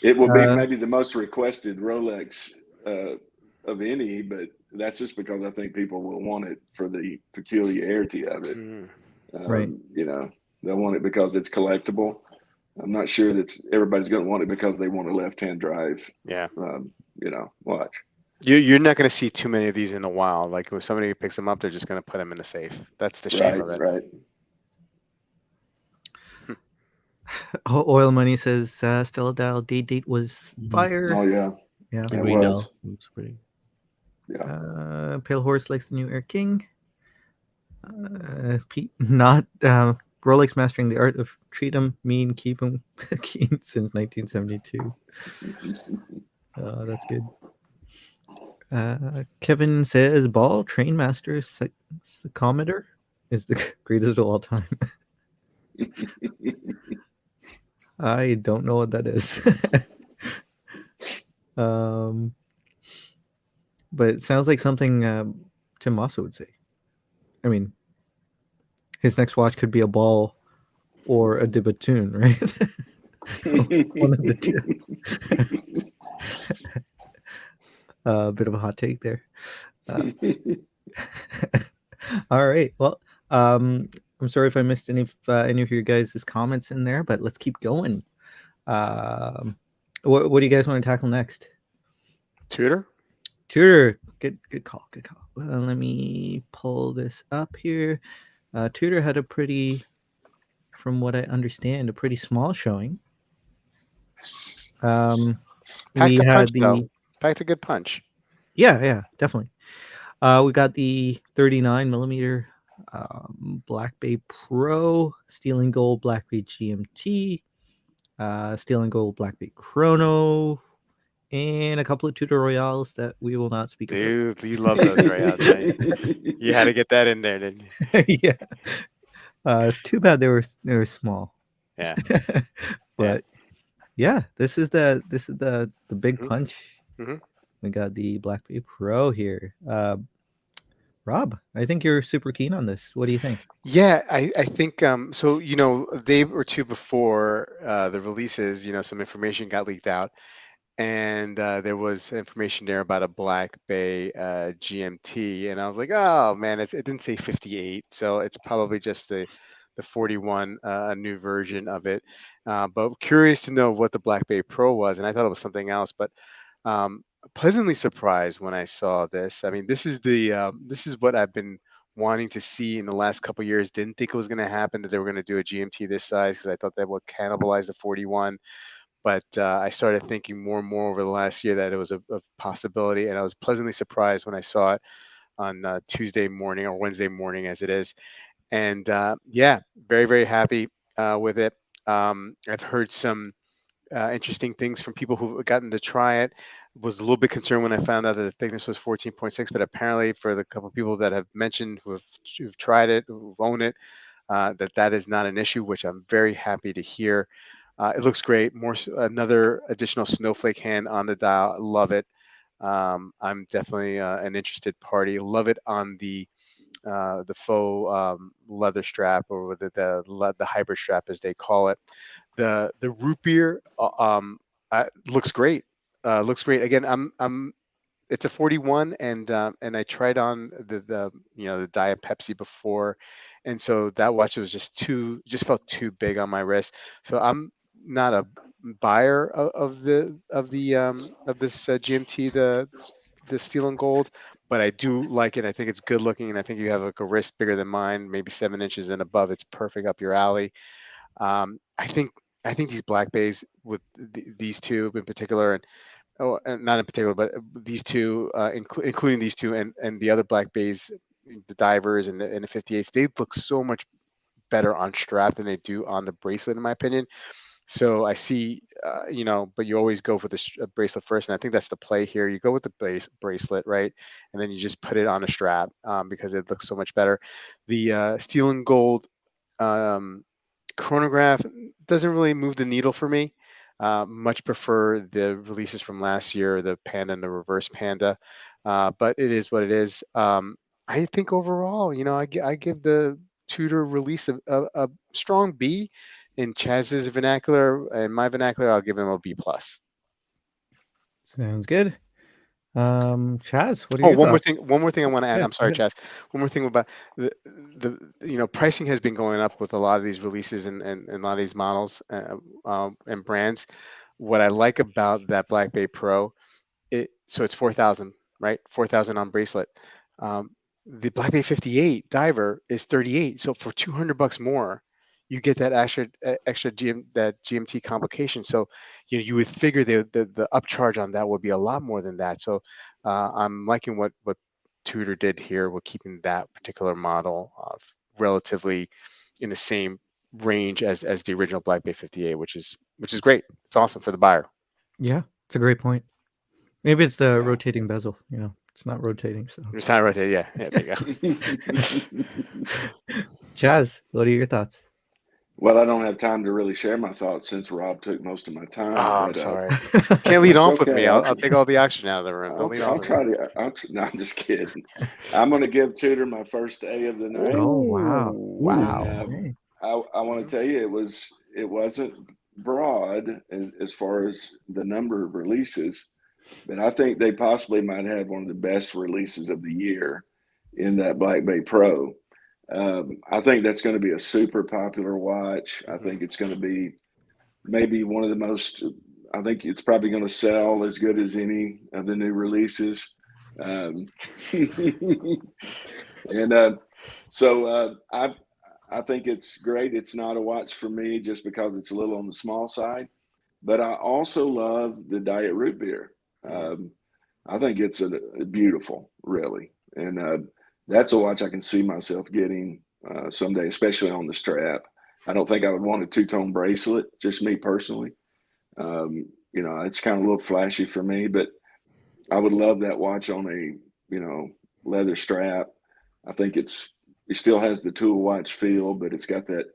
It will be maybe the most requested Rolex of any, but that's just because I think people will want it for the peculiarity of it. Right. You know, they'll want it because it's collectible. I'm not sure that everybody's going to want it because they want a left-hand drive. Yeah. You know, watch. You're not going to see too many of these in the wild. Like if somebody picks them up, they're just going to put them in the safe. That's the shame of it. Right. Oil Money says Stella Dial date was fire. Oh yeah. Yeah. The It green was. dial. It's pretty. Yeah. Pale Horse likes the new Air King. Pete, not Rolex mastering the art of treat 'em mean, keep 'em keen since 1972. That's good. Kevin says Ball Trainmaster Psychometer is the greatest of all time. I don't know what that is. But it sounds like something Tim Mossa would say. I mean, his next watch could be a Ball or a Dibatoon, right? One of the two. A bit of a hot take there. All right. Well, I'm sorry if I missed any of your guys' comments in there, but let's keep going. What do you guys want to tackle next? Tudor? Good call. Let me pull this up here. Tudor had a pretty, from what I understand, a pretty small showing. Packed a punch, though. Packed a good punch. Yeah, definitely. We got the 39 millimeter Black Bay Pro, Steel and Gold Black Bay GMT, Steel and Gold Black Bay Chrono, and a couple of Tudor Royales that we will not speak about. Dude, you love those Royales, right? You had to get that in there, didn't you? Yeah. It's too bad they were small. Yeah. But yeah, this is the big punch. Mm-hmm. We got the Black Bay Pro here. Rob, I think you're super keen on this. What do you think? Yeah, I think so. A day or two before the releases, some information got leaked out, and there was information there about a Black Bay GMT, and I was like, oh man, it didn't say 58, so it's probably just the 41, a new version of it. But curious to know what the Black Bay Pro was, and I thought it was something else, but pleasantly surprised when I saw this. I mean, this is what I've been wanting to see in the last couple of years. Didn't think it was going to happen that they were going to do a GMT this size because I thought that would cannibalize the 41. But I started thinking more and more over the last year that it was a possibility, and I was pleasantly surprised when I saw it on Tuesday morning or Wednesday morning, as it is. And yeah, very, very happy with it. I've heard some interesting things from people who've gotten to try it. Was a little bit concerned when I found out that the thickness was 14.6, but apparently for the couple of people that have mentioned who've tried it, who've owned it, that is not an issue, which I'm very happy to hear. It looks great. Another additional snowflake hand on the dial. Love it. I'm definitely an interested party. Love it on the faux leather strap, or the hybrid strap as they call it. The root beer looks great. Looks great. Again, it's a 41, and I tried on the Diet Pepsi before, and so that watch was just felt too big on my wrist. So I'm not a buyer of this GMT, the steel and gold, but I do like it. I think it's good looking, and I think you have like a wrist bigger than mine, maybe 7 inches and above. It's perfect up your alley. I think these Black Bays with these two in particular, and not in particular, but these two, including these two and the other Black Bays, the divers and the 58s, they look so much better on strap than they do on the bracelet, in my opinion. So I see, but you always go for the bracelet first, and I think that's the play here. You go with the bracelet, right, and then you just put it on a strap because it looks so much better. The steel and gold um, chronograph doesn't really move the needle for me. Much prefer the releases from last year, the Panda and the Reverse Panda, but it is what it is. I think overall, I give the Tudor release a strong B. In Chaz's vernacular and my vernacular, I'll give him a B plus. Sounds good. Chaz, what are Oh, your thoughts? one more thing I want to add. Yeah, I'm go sorry, ahead. Chaz. One more thing about the pricing has been going up with a lot of these releases and a lot of these models and brands. What I like about that Black Bay Pro, so it's 4,000, right? 4,000 on bracelet. Um, the Black Bay 58 diver is 38. So for $200 more, you get that extra GMT complication. So you would figure the upcharge on that would be a lot more than that. So I'm liking what Tudor did here with keeping that particular model relatively in the same range as the original Black Bay 58, which is great. It's awesome for the buyer. Yeah, it's a great point. Maybe it's the Yeah. rotating bezel. It's not rotating. So, It's not right there. Yeah, there you go. Chaz, what are your thoughts? Well, I don't have time to really share my thoughts since Rob took most of my Oh, time, I'm but sorry. Can't lead that's off with okay. me. I'll take all the oxygen out of the room. Don't lead off I'll with me. try to. No, I'm just kidding. I'm going to give Tudor my first A of the night, Oh wow! Ooh, Ooh, and wow. okay. I want Mhm. to tell you it wasn't broad as far as the number of releases, but I think they possibly might have one of the best releases of the year in that Black Bay Pro. I think that's going to be a super popular watch. I Mhm. think it's going to be maybe one of the most. I think it's probably going to sell as good as any of the new releases. Um, and I think it's great. It's not a watch for me just because it's a little on the small side, but I also love the Diet Root Beer. Mhm. Um, I think it's a beautiful, really, and that's a watch I can see myself getting someday, especially on the strap. I don't think I would want a two-tone bracelet, just me personally. It's kind of a little flashy for me, but I would love that watch on a leather strap. I think it still has the tool watch feel, but it's got that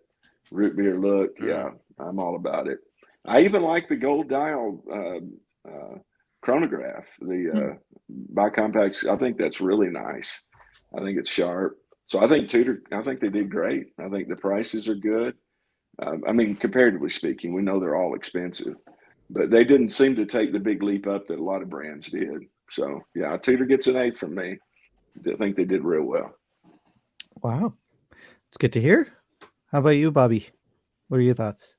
root beer look. Mhm. Yeah, I'm all about it. I even like the gold dial chronograph, Hmm. the bicompacts. I think that's really nice. I think it's sharp. So I think Tudor. I think they did great. I think the prices are good. I mean, comparatively speaking, we know they're all expensive, but they didn't seem to take the big leap up that a lot of brands did. So yeah, Tudor gets an A from me. I think they did real well. Wow, it's good to hear. How about you, Bobby? What are your thoughts?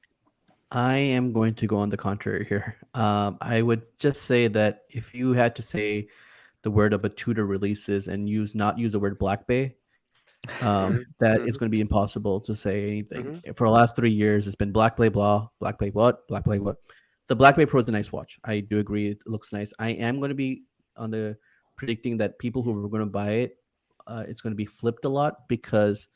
I am going to go on the contrary here. I would just say that if you had to say the word of a Tudor releases and not use the word Black Bay, Mhm. that it's Mhm. going to be impossible to say anything. Mhm. For the last 3 years, it's been Black Bay blah, Black Bay what, Black Bay what. The Black Bay Pro is a nice watch. I do agree, it looks nice. I am going to be on the predicting that people who are going to buy it, it's going to be flipped a lot because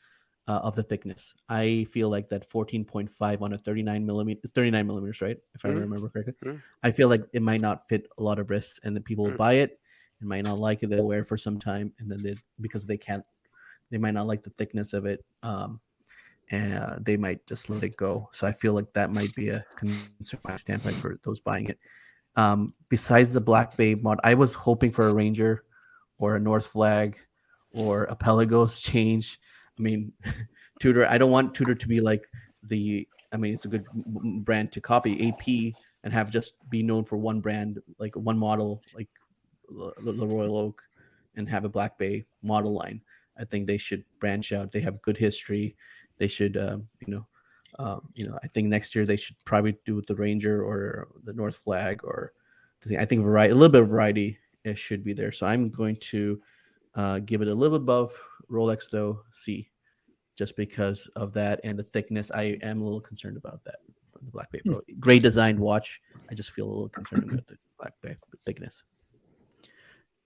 of the thickness. I feel like that 14.5 on a 39 millimeters, right? If I Mhm. remember correctly. Mhm. I feel like it might not fit a lot of wrists and the people will Mhm. buy it and might not like it. They'll wear it for some time and then because they might not like the thickness of it. And they might just let it go. So I feel like that might be a concern from my standpoint for those buying it. Besides the Black Bay mod, I was hoping for a Ranger or a North Flag or a Pelagos change. I mean, Tudor. I don't want Tudor to be like the. I mean, it's a good brand to copy AP and have just be known for one brand, like one model, like the Royal Oak, and have a Black Bay model line. I think they should branch out. They have good history. They should, I think next year they should probably do the Ranger or the North Flag or I think variety, a little bit of variety should be there. So I'm going to give it a little bit above Rolex though C, just because of that and the thickness. I am a little concerned about that. The Black Bay Hmm. Pro, great designed watch. I just feel a little concerned about the Black Bay thickness.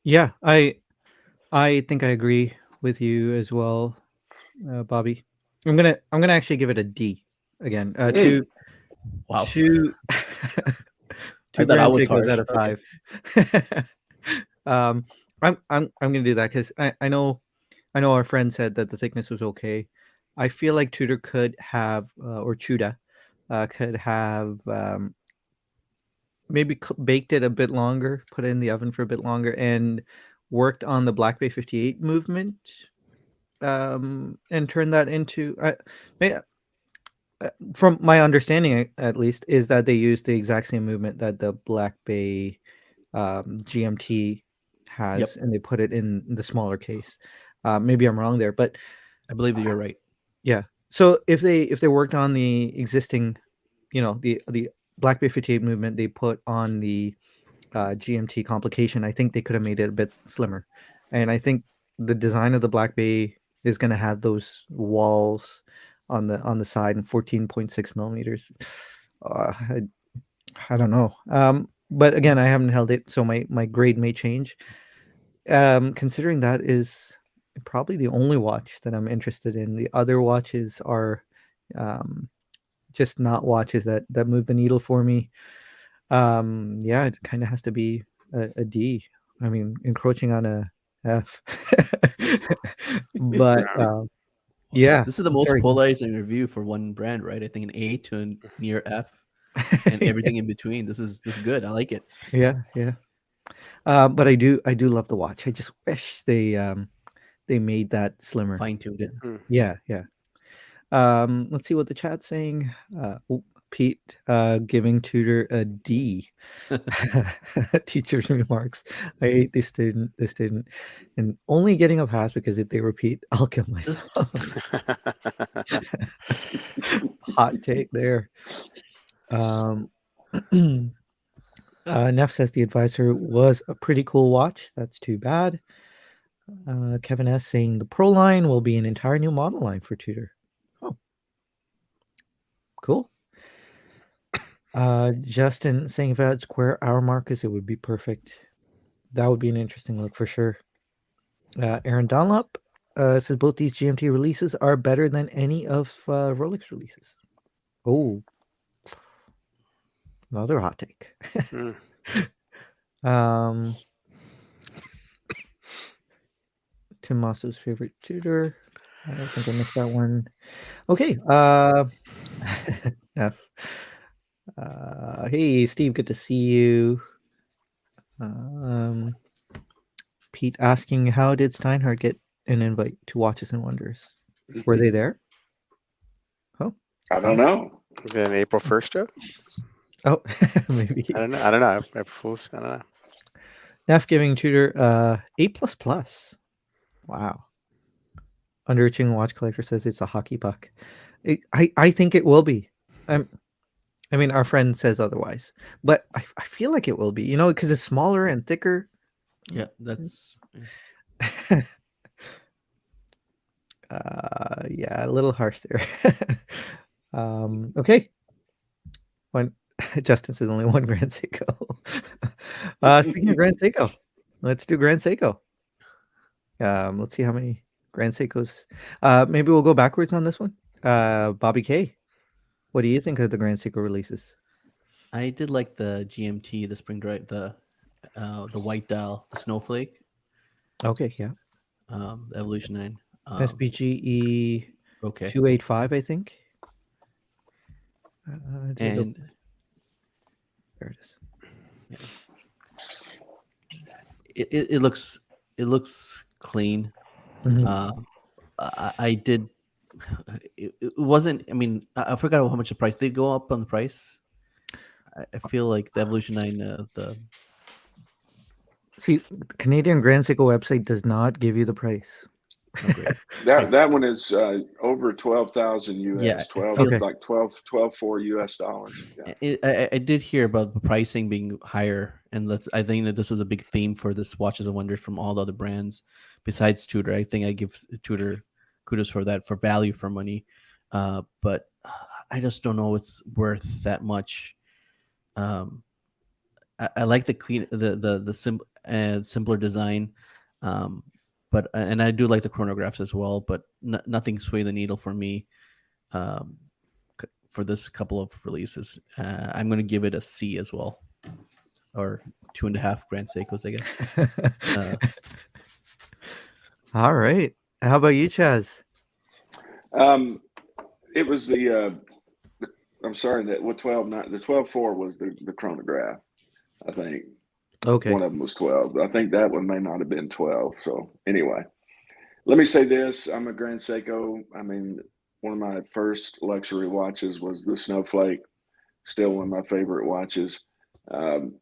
Yeah, I think I agree with you as well, Bobby. I'm gonna actually give it a D again. Mm. Wow. Two I two thought I Grand was Seikos harsh. out of Okay. 5. I'm gonna do that because I know our friend said that the thickness was okay. I feel like Tudor could have or Chuda could have maybe baked it a bit longer, put it in the oven for a bit longer, and worked on the Black Bay 58 movement, and turned that into. From my understanding, at least, is that they use the exact same movement that the Black Bay GMT has, Yep. and they put it in the smaller case. Maybe I'm wrong there, but I believe that you're right. yeah. So if they worked on the existing, the Black Bay 58 movement, they put on the GMT complication, I think they could have made it a bit slimmer. And I think the design of the Black Bay is going to have those walls on the side and 14.6 millimeters. I don't know. But again, I haven't held it, so my grade may change. Considering that is probably the only watch that I'm interested in. The other watches are um, just not watches that move the needle for me. Yeah, it kind of has to be a D. I mean, encroaching on a F. But yeah, This is the I'm most sorry. polarizing review for one brand, right? I think an A to a near F and everything in between. This is good. I like it. Yeah, yeah. But I do love the watch. I just wish they made that slimmer. Fine tuned Yeah, it. Mm. yeah, yeah. Let's see what the chat's saying. Pete giving Tudor a D. Teacher's remarks. I hate the student, and only getting a pass because if they repeat, I'll kill myself. Hot take there. Um, Neff says the advisor was a pretty cool watch. That's too bad. Kevin S saying the Pro line will be an entire new model line for Tudor. Oh, cool. Justin saying if I had square hour markers, it would be perfect. That would be an interesting look for sure. Aaron Dunlop says both these GMT releases are better than any of Rolex releases. Oh, another hot take. Mm. um, Tim Mosso's favorite Tudor. I think I missed that one. Okay. Yes. Hey, Steve, good to see you. Um, Pete asking, how did Steinhardt get an invite to Watches and Wonders? Were they there? Oh, I don't know. Is it an April 1st joke? oh, maybe. I don't know. I don't know. April Fools. I don't know. Neff giving Tudor A++. Wow. Underreaching watch collector says it's a hockey puck. I think it will be. I mean, our friend says otherwise, but I feel like it will be. Because it's smaller and thicker. Yeah, that's Yeah, a little harsh there. Okay. One Justin says only one Grand Seiko. Speaking of Grand Seiko, let's do Grand Seiko. Let's see how many Grand Seikos. Maybe we'll go backwards on this one. Bobby K, what do you think of the Grand Seiko releases? I did like the GMT, the spring drive, the white dial, the snowflake, Okay, yeah. the Evolution 9. SPGE Okay. 285, I think. And there it is. it looks clean. Mhm. I did. It wasn't. I mean, I forgot how much the price did go up on the price. I feel like the Evolution 9, the See, the Canadian Grand Seiko website does not give you the price. oh, great. That one is over 12,000 US. Yeah, 12 Okay. like 12 US dollars. Yeah. I did hear about the pricing being higher, and I think that this was a big theme for this Watches and Wonders from all the other brands besides Tudor. I think I give Tudor kudos for that, for value for money, but I just don't know it's worth that much. I like the clean, simpler design, but and I do like the chronographs as well, but nothing sway the needle for me. for this couple of releases. I'm going to give it a C as well, or 2.5 Grand Seikos, I guess. All right. How about you, Chaz? Um, it was I'm sorry that what 12 not the 12.4 was the chronograph. I think Okay. one of them was 12. I think that one may not have been 12. So anyway, let me say this: I'm a Grand Seiko. I mean, one of my first luxury watches was the Snowflake. Still one of my favorite watches. Um,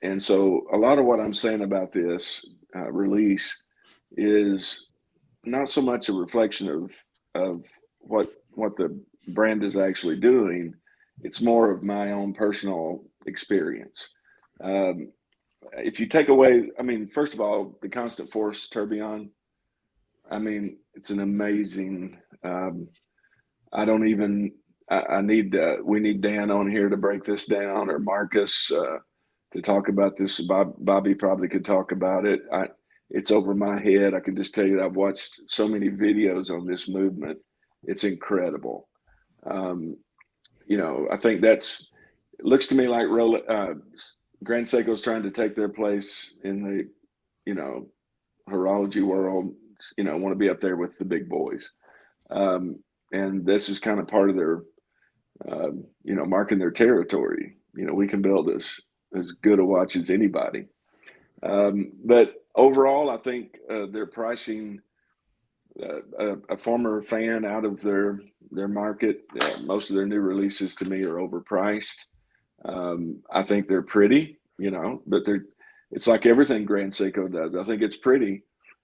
and so a lot of what I'm saying about this release is not so much a reflection of what the brand is actually doing. It's more of my own personal experience. Um, if you take away, I mean, first of all, the Constant Force Tourbillon. I mean, it's an amazing. I don't even. I need. We need Dan on here to break this down, or Marcus to talk about this. Bobby probably could talk about it. It's over my head. I can just tell you that I've watched so many videos on this movement. It's incredible. Um, I think it looks to me like Grand Seiko's trying to take their place in the, horology world, want to be up there with the big boys. And this is kind of part of their, marking their territory. We can build as good a watch as anybody. But overall, I think their pricing, a former fan out of their market, most of their new releases to me are overpriced. I think they're pretty, but it's like everything Grand Seiko does. I think it's pretty,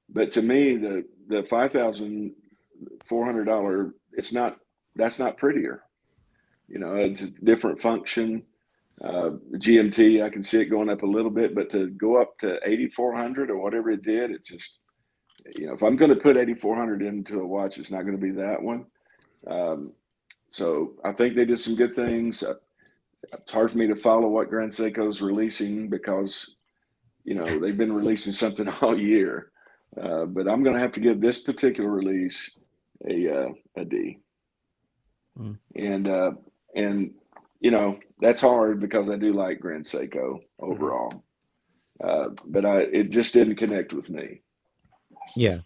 but to me, the $5,400, that's not prettier. It's a different function. GMT, I can see it going up a little bit, but to go up to 8,400 or whatever it did, it's just, if I'm going to put 8,400 into a watch, it's not going to be that one. So I think they did some good things. It's hard for me to follow what Grand Seiko's releasing because, they've been releasing something all year. But I'm going to have to give this particular release a D. And that's hard because I do like Grand Seiko overall. But it just didn't connect with me. Yeah.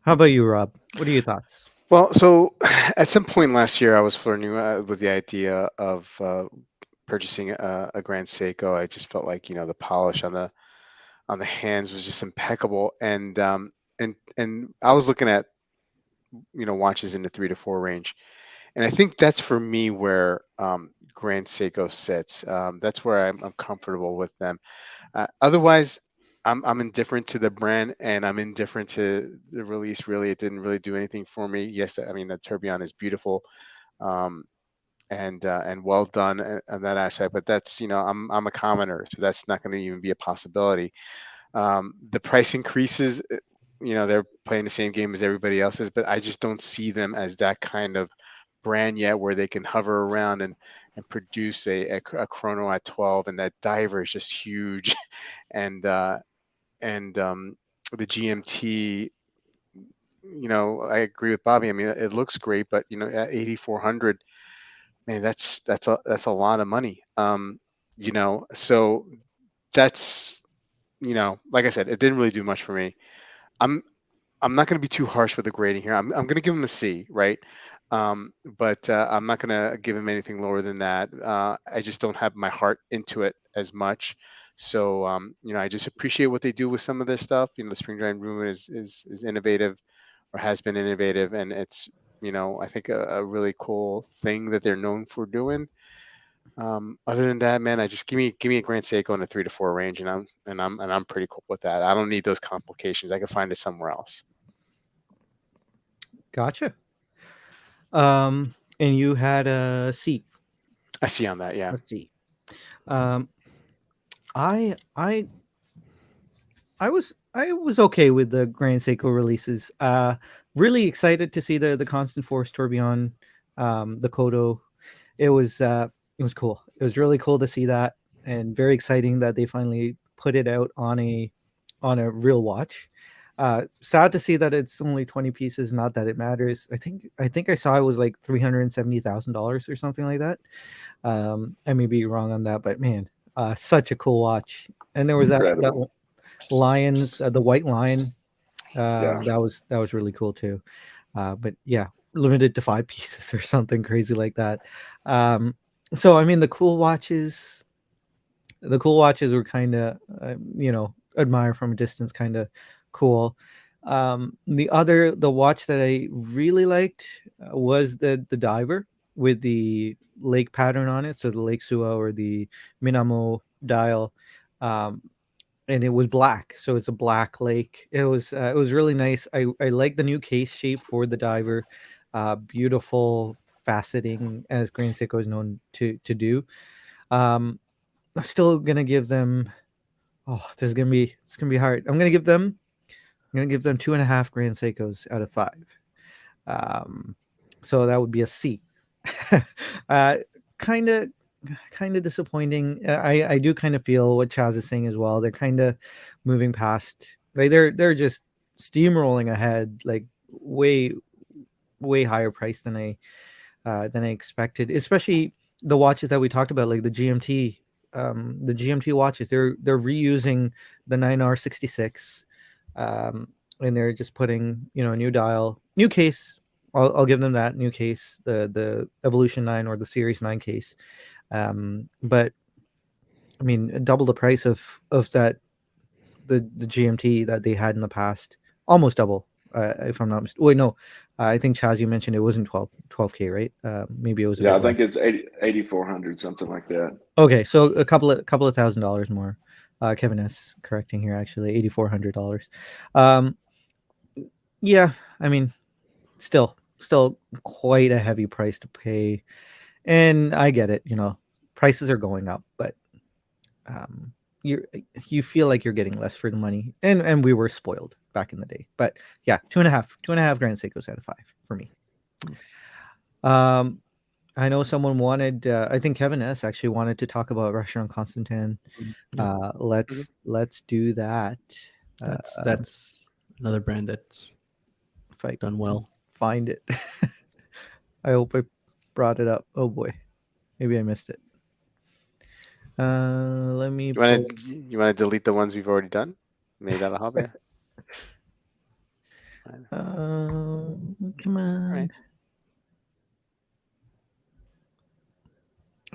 How about you, Rob? What are your thoughts? Well, so at some point last year, I was flirting with the idea of purchasing a Grand Seiko. I just felt like the polish on the hands was just impeccable, and I was looking at watches in the 3 to 4 range, and I think that's for me where Grand Seiko sits. That's where I'm comfortable with them. Otherwise, I'm indifferent to the brand, and I'm indifferent to the release. Really, it didn't really do anything for me. Yes, I mean the tourbillon is beautiful, and well done in that aspect. But that's I'm a commoner, so that's not going to even be a possibility. The price increases. They're playing the same game as everybody else is, but I just don't see them as that kind of brand yet, where they can hover around and produce a chrono at 12, and that diver is just huge, and the GMT, I agree with Bobby. I mean, it looks great, but at 8,400, man, that's a lot of money. So that's like I said, it didn't really do much for me. I'm not going to be too harsh with the grading here. I'm going to give him a C, right? But I'm not going to give him anything lower than that. I just don't have my heart into it as much. So I just appreciate what they do with some of their stuff. The spring drive movement is innovative, or has been innovative, and it's I think a really cool thing that they're known for doing. Other than that, man, I just give me a Grand Seiko in the 3 to 4 range, and I'm pretty cool with that. I don't need those complications. I can find it somewhere else. Gotcha. And you had a C. I see on that, yeah. A C. I was okay with the Grand Seiko releases. Really excited to see the Constant Force Tourbillon, the Kodo. It was cool. It was really cool to see that, and very exciting that they finally put it out on a real watch. Sad to see that it's only 20 pieces. Not that it matters. I think I saw it was like $370,000 or something like that. I may be wrong on that, but man, such a cool watch. And there was that Incredible. lions, the white lion. Yeah. That was really cool too. But yeah, limited to 5 pieces or something crazy like that. Um, so I mean, the cool watches were kind of, admire from a distance, kind of cool. The watch that I really liked was the diver with the lake pattern on it, so the Lake Suo or the Minamo dial. Um, and it was black, so it's a black lake. It was really nice. I like the new case shape for the diver. Beautiful faceting, as Grand Seiko is known to do. um I'm still gonna give them. Oh, it's gonna be hard. I'm gonna give them 2.5 Grand Seikos out of 5. um so that would be a C. uh kind of kind of disappointing. I do kind of feel what Chaz is saying as well. They're kind of moving past, like they're just steamrolling ahead, like way way higher price than I expected, especially the watches that we talked about, like the GMT. The GMT watches, they're reusing the 9R66, and they're just putting, a new dial, new case. I'll give them that new case, the Evolution 9 or the Series 9 case. But I mean, double the price of that, the GMT that they had in the past, almost double. If I'm not wait, no, I think Chaz, you mentioned it wasn't 12K, right? Maybe it was a Yeah, bit I less. think it's 8,400, something like that. Okay, so a couple of $1,000 more. Kevin S correcting here, actually $8,400. Um, yeah, I mean, still quite a heavy price to pay, and I get it. Prices are going up, but um, you you feel like you're getting less for the money, and we were spoiled back in the day. But yeah, two and a half Grand Seikos out of 5 for me. Um, I know someone wanted. I think Kevin S actually wanted to talk about Vacheron Constantin. Yeah, Let's do that. that's another brand that's If I done well. find it, I hope I brought it up. Oh boy, maybe I missed it. Let me You want pull. to you want to delete the ones we've already done? Maybe that'll help you. Come All right.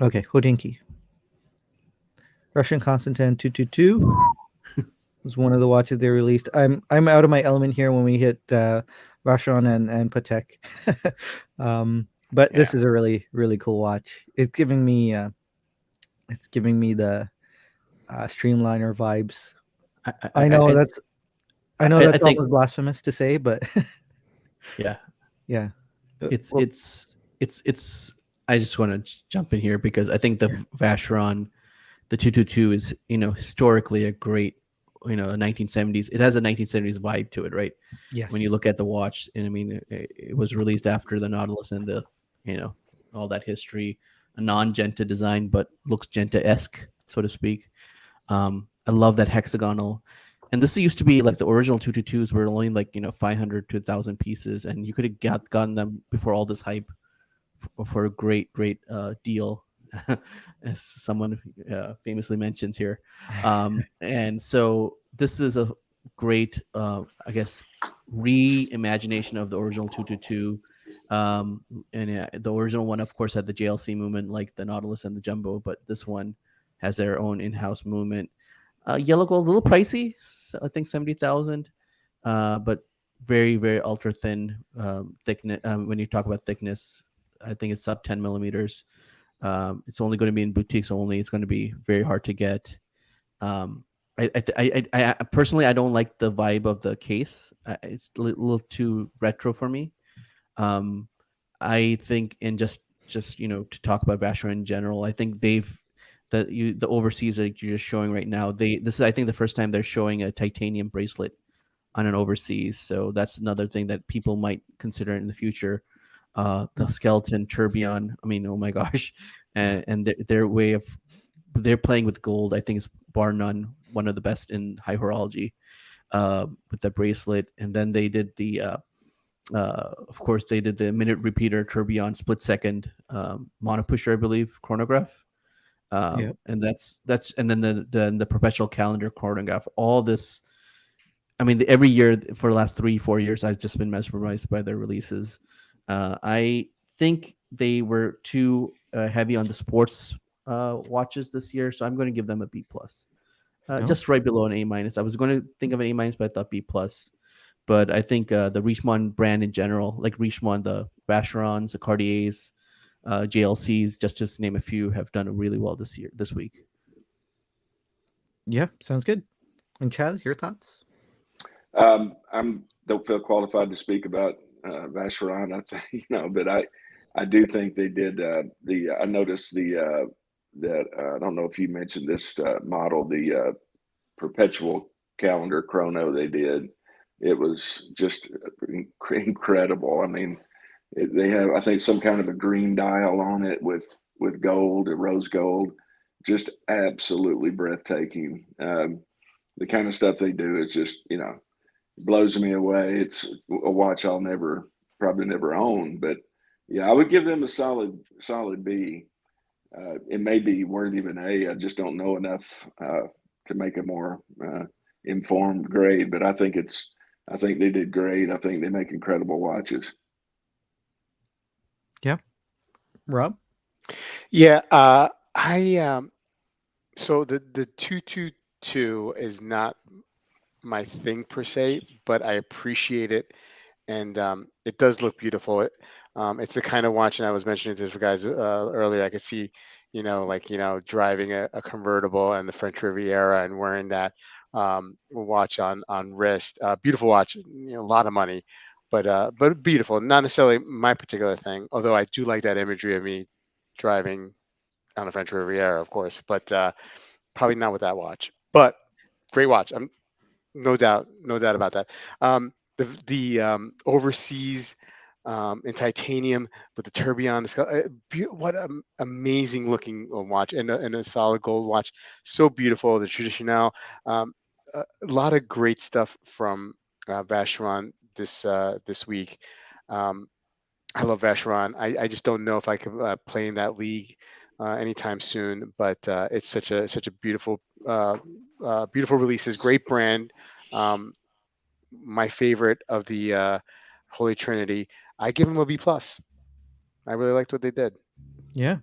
on. Okay, Hodinky. Russian Constantin 222 was one of the watches they released. I'm out of my element here when we hit Vacheron and Patek. But this Yeah. is a really really cool watch. It's giving me the Streamliner vibes. I I I, know I, that's I know I that's think almost blasphemous to say, but yeah, yeah. it's Well, it's it's. I just want to jump in here because I think the yeah. Vacheron, the 222 is historically a great, a 1970s. It has a 1970s vibe to it, right? When you Yes. look at the watch, and I mean, it was released after the Nautilus and the, you know, all that history, a non-Genta design, but looks Genta-esque, so to speak. I love that hexagonal. And this used to be like the original 222s were only like 500 to 1,000 pieces, and you could have gotten them before all this hype for a great deal, as someone famously mentions here. And so this is a great, I guess, reimagination of the original 222. And the original one, of course, had the JLC movement like the Nautilus and the Jumbo, but this one has their own in-house movement. Yellow gold, a little pricey, so I think 70,000, but very ultra thin thickness. When you talk about thickness, I think it's sub 10 millimeters. It's only going to be in boutiques only. It's going to be very hard to get. Um, I personally, I don't like the vibe of the case. It's a little too retro for me. Um, I think, and just to talk about Vacheron in general, I think the overseas that you're just showing right now. This is, I think, the first time they're showing a titanium bracelet on an overseas. So that's another thing that people might consider in the future. The skeleton tourbillon. I mean, oh my gosh, and their way of they're playing with gold. I think is bar none one of the best in high horology. with the bracelet, and then they did of course, they did the minute repeater tourbillon split second monopusher, I believe, chronograph. Yep. And that's and then the perpetual calendar chronograph. All this, I mean, every year for the last 3-4 years, I've just been mesmerized by their releases. I think they were too heavy on the sports watches this year, so I'm going to give them a B plus, No. just right below an A minus. I was going to think of an A minus, but I thought B plus. But I think the Richemont brand in general, like Richemont, the Vacherons, the Cartiers, JLCs, just to name a few, have done really well this week. Yeah, sounds good. And Chaz, your thoughts? I'm don't feel qualified to speak about Vacheron. I think, but I do think they did I noticed that I don't know if you mentioned this model, the perpetual calendar chrono they did. It was just incredible. I mean, they have, I think, some kind of a green dial on it with gold, rose gold, just absolutely breathtaking. The kind of stuff they do is just, blows me away. It's a watch I'll probably never own, but yeah, I would give them a solid B. It may be worthy of an A. I just don't know enough to make a more informed grade, but I think they did great. I think they make incredible watches. Yeah. Rob? Yeah, so the 222 is not my thing per se, but I appreciate it, and it does look beautiful. It's the kind of watch, and I was mentioning to this guys earlier. I could see, driving a convertible and the French Riviera and wearing that watch on wrist. Beautiful watch, a lot of money, but beautiful. Not necessarily my particular thing, although I do like that imagery of me driving on the French Riviera, of course, but probably not with that watch. But great watch. No doubt about that. The overseas in titanium with the tourbillon, what an amazing looking watch, and a solid gold watch. So beautiful. The traditional, a lot of great stuff from Vacheron this week. I love Vacheron. I just don't know if I could play in that league anytime soon. But it's such a beautiful beautiful releases. Great brand. Um, my favorite of the Holy Trinity. I give them a B plus. I really liked what they did. Yeah.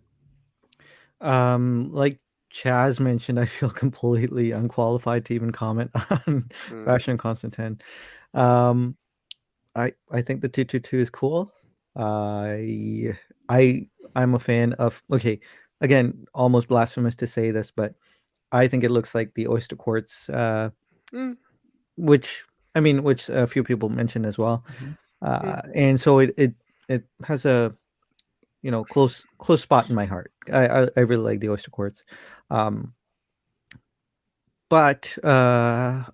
Like Chaz mentioned, I feel completely unqualified to even comment on Fashion Constantin. Um, I think the 222 is cool. I'm a fan of. Okay, again, almost blasphemous to say this, but I think it looks like the oyster quartz, which a few people mentioned as well. And so it has a close spot in my heart. I really like the oyster quartz, but I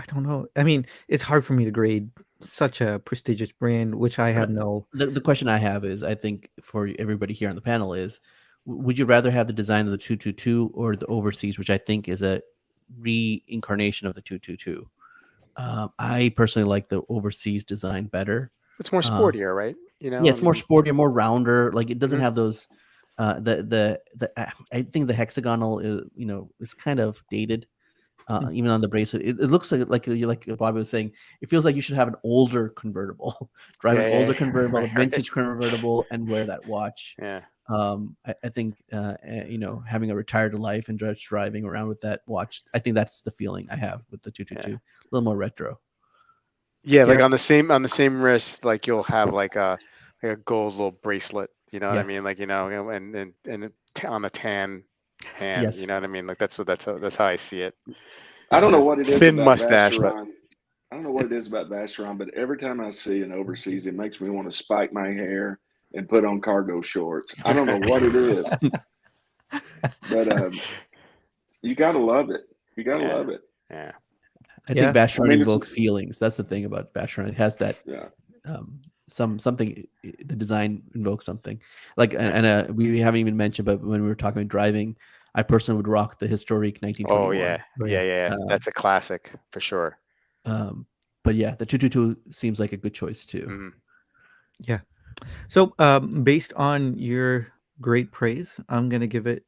don't know. I mean, it's hard for me to grade such a prestigious brand, which I have no. The question I have is, I think for everybody here on the panel is, would you rather have the design of the 222 or the overseas, which I think is a reincarnation of the 222? I personally like the overseas design better. It's more sportier, right? Yeah, it's more sportier, more rounder. Like, it doesn't have those. I think the hexagonal is kind of dated. Even on the bracelet, it looks like Bobby was saying, it feels like you should have an older convertible, drive an older convertible, right, vintage convertible, and wear that watch. Yeah. I think having a retired life and just driving around with that watch, I think that's the feeling I have with the 222. A little more retro. Yeah, like on the same wrist, like you'll have like a gold little bracelet. You know what I mean? Like and on a tan hand. Yes. You know what I mean? Like that's how I see it. I don't know what it is Thin about mustache, but Vacheron. I don't know what it is about Vacheron, but every time I see an overseas, it makes me want to spike my hair and put on cargo shorts. I don't know what it is, but you gotta love it. You gotta love it. Yeah. I think Vacheron invokes feelings. That's the thing about Vacheron. It has that something. The design invokes something. Like, and we haven't even mentioned, but when we were talking about driving, I personally would rock the historic 1921. Oh yeah. That's a classic for sure. Um, but yeah, the 222 seems like a good choice too. Mhm. Yeah. So, based on your great praise, I'm gonna give it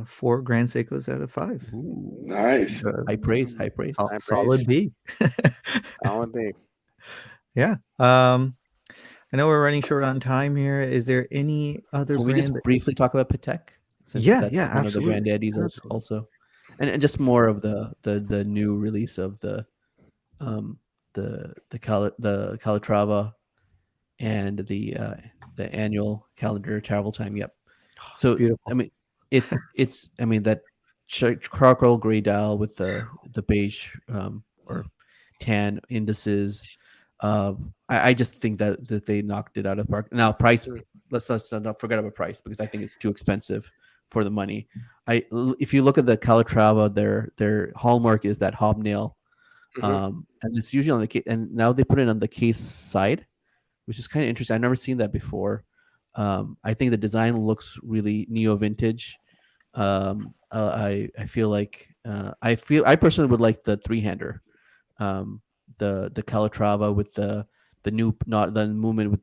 4 Grand Seikos out of 5. Ooh, Nice. high praise, high praise. High Solid praise. B. All day. Yeah. I know we're running short on time here. Is there any other Can we brand just that? briefly talk about Patek, since Yeah, that's yeah, one of the absolutely, granddaddies absolutely. also, and just more of the new release of um the Calatrava and the annual calendar travel time. Yep. Oh, it's So I beautiful. mean, it's I mean that charcoal gray dial with the beige or tan indices. I just think that they knocked it out of the park. Now price, Mm. let's not forget about price, because I think it's too expensive for the money. If you look at the Calatrava, their hallmark is that hobnail, Mhm. and it's usually on the case, and now they put it on the case side, which is kind of interesting. I've never seen that before. I think the design looks really neo vintage. I feel like I personally would like the three hander, the Calatrava with the new, not the movement with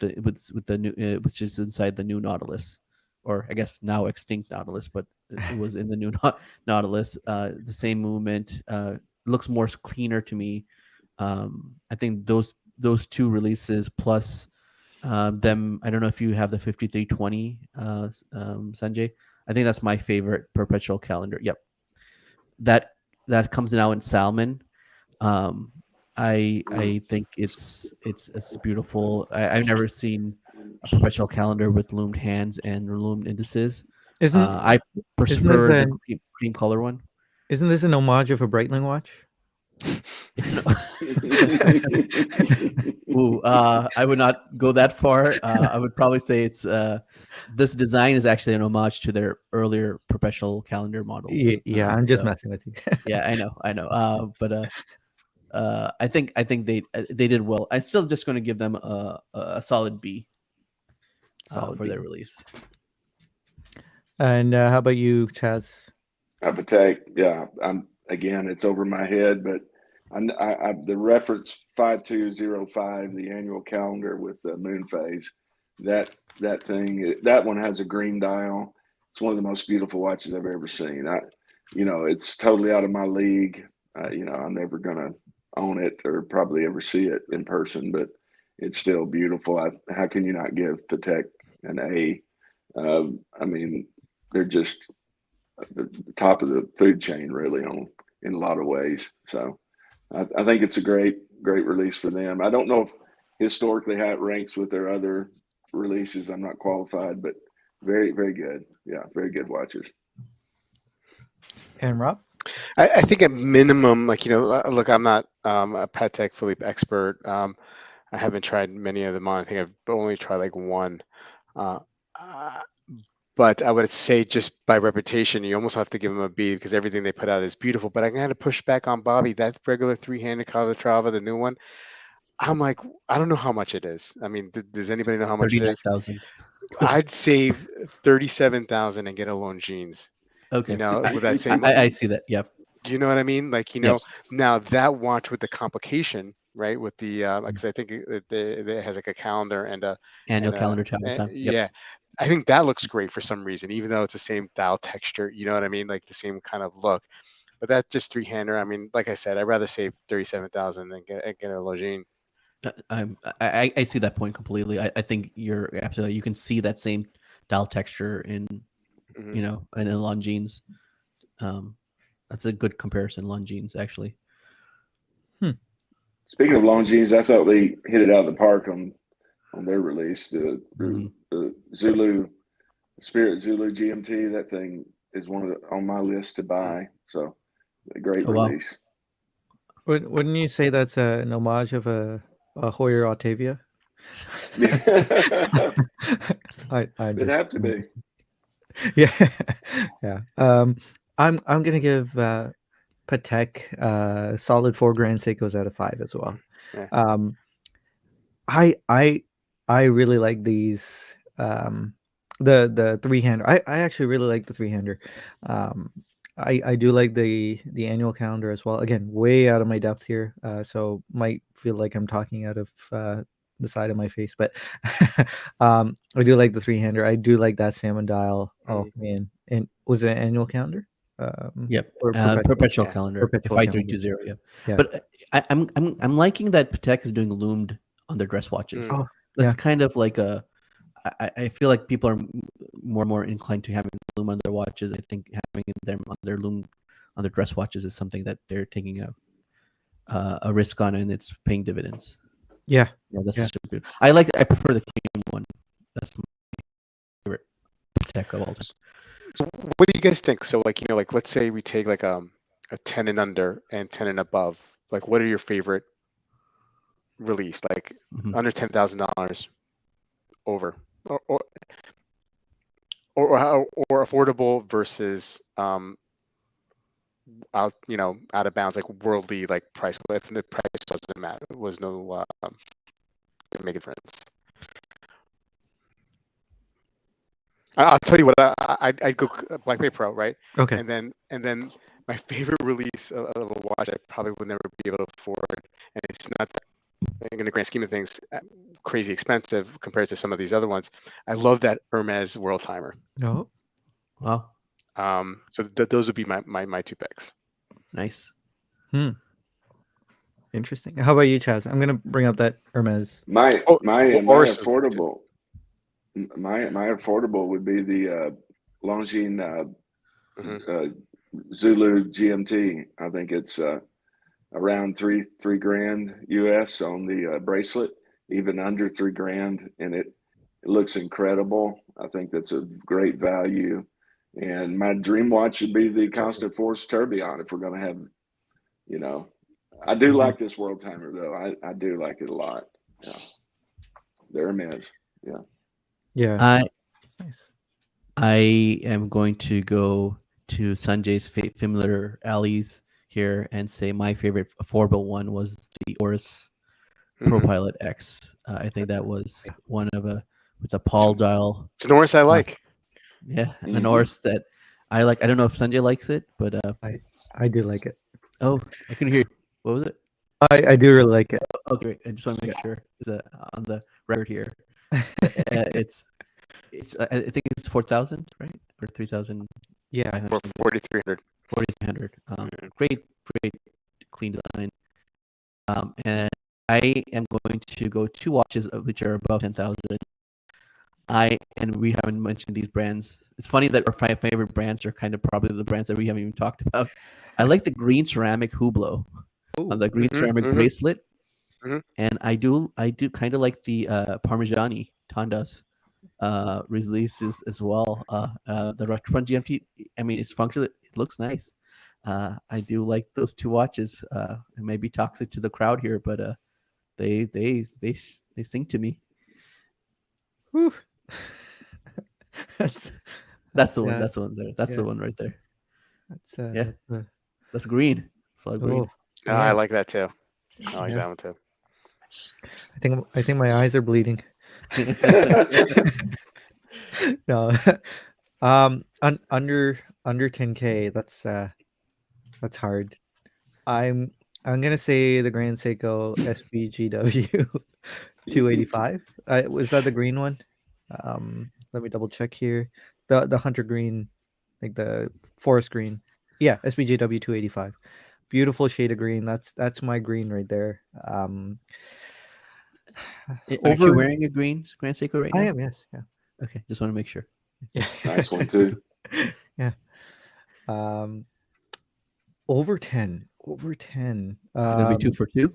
the new, which is inside the new Nautilus, or I guess now extinct Nautilus, but it was in the new Nautilus. The same movement, looks more cleaner to me. I think those two releases plus them. I don't know if you have the 5320, Sanjay. I think that's my favorite perpetual calendar. Yep, that that comes now in salmon. Um, I think it's beautiful. I've never seen a perpetual calendar with loomed hands and loomed indices. Isn't I isn't this prefer the an cream color one. isn't this an homage of a Breitling watch? It's an Ooh, I would not go that far. I would probably say it's this design is actually an homage to their earlier perpetual calendar models. Yeah, I'm just So messing with you. yeah, I know. But I think they did well. I'm still just going to give them a solid B Solid for B. their release. And how about you, Chaz? Patek, yeah. I'm again, it's over my head, but the reference 5205, the annual calendar with the moon phase, that thing, that one has a green dial. It's one of the most beautiful watches I've ever seen. It's totally out of my league. I'm never gonna own it or probably ever see it in person, but it's still beautiful. How can you not give Patek an A? I mean, they're just the top of the food chain, really, on in a lot of ways. So I think it's a great release for them. I don't know if historically how it ranks with their other releases. I'm not qualified, but very good. Yeah, very good watches. And Rob? I think at minimum, like look, I'm not a Patek Philippe expert. I haven't tried many of them on. I think I've only tried like one. Uh, uh, but I would say just by reputation, you almost have to give them a B because everything they put out is beautiful. But I got to push back on Bobby. That regular three-handed Calatrava, the new one, I'm like, I don't know how much it is. I mean, does anybody know how much it is? 39,000. I'd save 37,000 and get a Longines. Okay, With that same, I see that. Yep. do you know what I mean? Like, Yep. now that watch with the complication, right? With the, because I think it has like a calendar Annual and calendar travel time. Yep. yeah, I think that looks great for some reason, even though it's the same dial texture. You know what I mean? Like the same kind of look. But that just three-hander. I mean, like I said, I'd rather save 37,000 than get a Longines. I see that point completely. I think you're absolutely. You can see that same dial texture in Hmm. in Longines. Um, that's a good comparison. Longines actually. Speaking of Longines, I thought they hit it out of the park on their release. Mhm. The Zulu Spirit Zulu GMT. That thing is one of on my list to buy. So a great Oh wow. release. Wouldn't you say that's an homage of a Hoyer Octavia? Yeah. I'm It'd just have to be. yeah, yeah. I'm gonna give Patek solid 4 Grand Seikos out of 5 as well. Yeah. Um, I I I really like these the three hander. I actually really like the three hander. Um, I do like the annual calendar as well. Again, way out of my depth here, so might feel like I'm talking out of the side of my face, but I do like the three-hander. I do like that salmon dial. Oh man, and was it an annual calendar? Yep. Or perpetual? Perpetual Yeah. calendar. Perpetual calendar. 5320. Yeah. Yeah. But I'm liking that Patek is doing loomed on their dress watches. Mm. Oh, That's yeah. kind of like a. I feel like people are more and more inclined to having loom on their watches. I think having them on their loom on their dress watches is something that they're taking a risk on, and it's paying dividends. Yeah. Yeah, that's Yeah. such a good. I prefer the cream one. That's my favorite Patek of all time. So what do you guys think? So like, like let's say we take like a 10 and under and 10 and above. Like what are your favorite release? Like Mhm. under $10,000 over or affordable versus out out of bounds, like worldly, like price. If the price doesn't matter, was no didn't make a difference. I'll tell you what, I'd go Black Bay Pro, right? Okay. And then my favorite release of a watch I probably would never be able to afford, and it's not that, in the grand scheme of things, crazy expensive compared to some of these other ones. I love that Hermes World Timer. No. Wow, So those would be my two picks. nice. Interesting. How about you, Chaz? I'm gonna bring up that Hermes. My Oh, my Oris was good too. my affordable would be the Longines Mhm. Zulu GMT. I think it's around three grand US on the bracelet, even under 3 grand, and it looks incredible. I think that's a great value. And my dream watch would be the Constant Force Tourbillon if we're going to have, you know, I do Mhm. like this World Timer though. I do like it a lot. Yeah, there it is. Yeah. Yeah. I That's nice. I am going to go to Sanjay's familiar alleys here and say my favorite affordable one was the Oris Pro Mhm. Pilot X. I think that was one of with a Paul dial. It's an Oris I like. Yeah, an Mhm. Oris that I like. I don't know if Sanjay likes it, but I do like it. oh, I couldn't hear you. What was it? I do really like it. Okay, great. I just want to make sure is that on the record here. It's I think it's 4,000, right? Or 3,000. Yeah. For 4,300. 4,300. Mhm. Great clean design. And I am going to go two watches which are above 10,000. And we haven't mentioned these brands. It's funny that our five favorite brands are kind of probably the brands that we haven't even talked about. I like the green ceramic Hublot on the green Mhm, ceramic mhm. bracelet, Mhm. and I do kind of like the Parmigiani Tandas releases as well. The Vacheron GMT. I mean, it's functional. It looks nice. I do like those two watches. It may be toxic to the crowd here, but they sing to me. Whew. that's That's the one. That's the one there. That's yeah. the one right there. That's Yeah. that's, That's green. It's all green. oh No, yeah. I like that too. I like Yeah. that one too. I think my eyes are bleeding. No. Under 10K. That's hard. I'm gonna say the Grand Seiko SBGW 285. Was that the green one? Let me double check here. The hunter green, like the forest green. Yeah, SBJW 285. Beautiful shade of green. That's my green right there. Aren't you wearing a green Grand Seiko right now? I am, yes. Yeah. Okay, just want to make sure. Yeah. Nice one too. Yeah. Over 10. Over 10. Is it gonna be 2 for 2?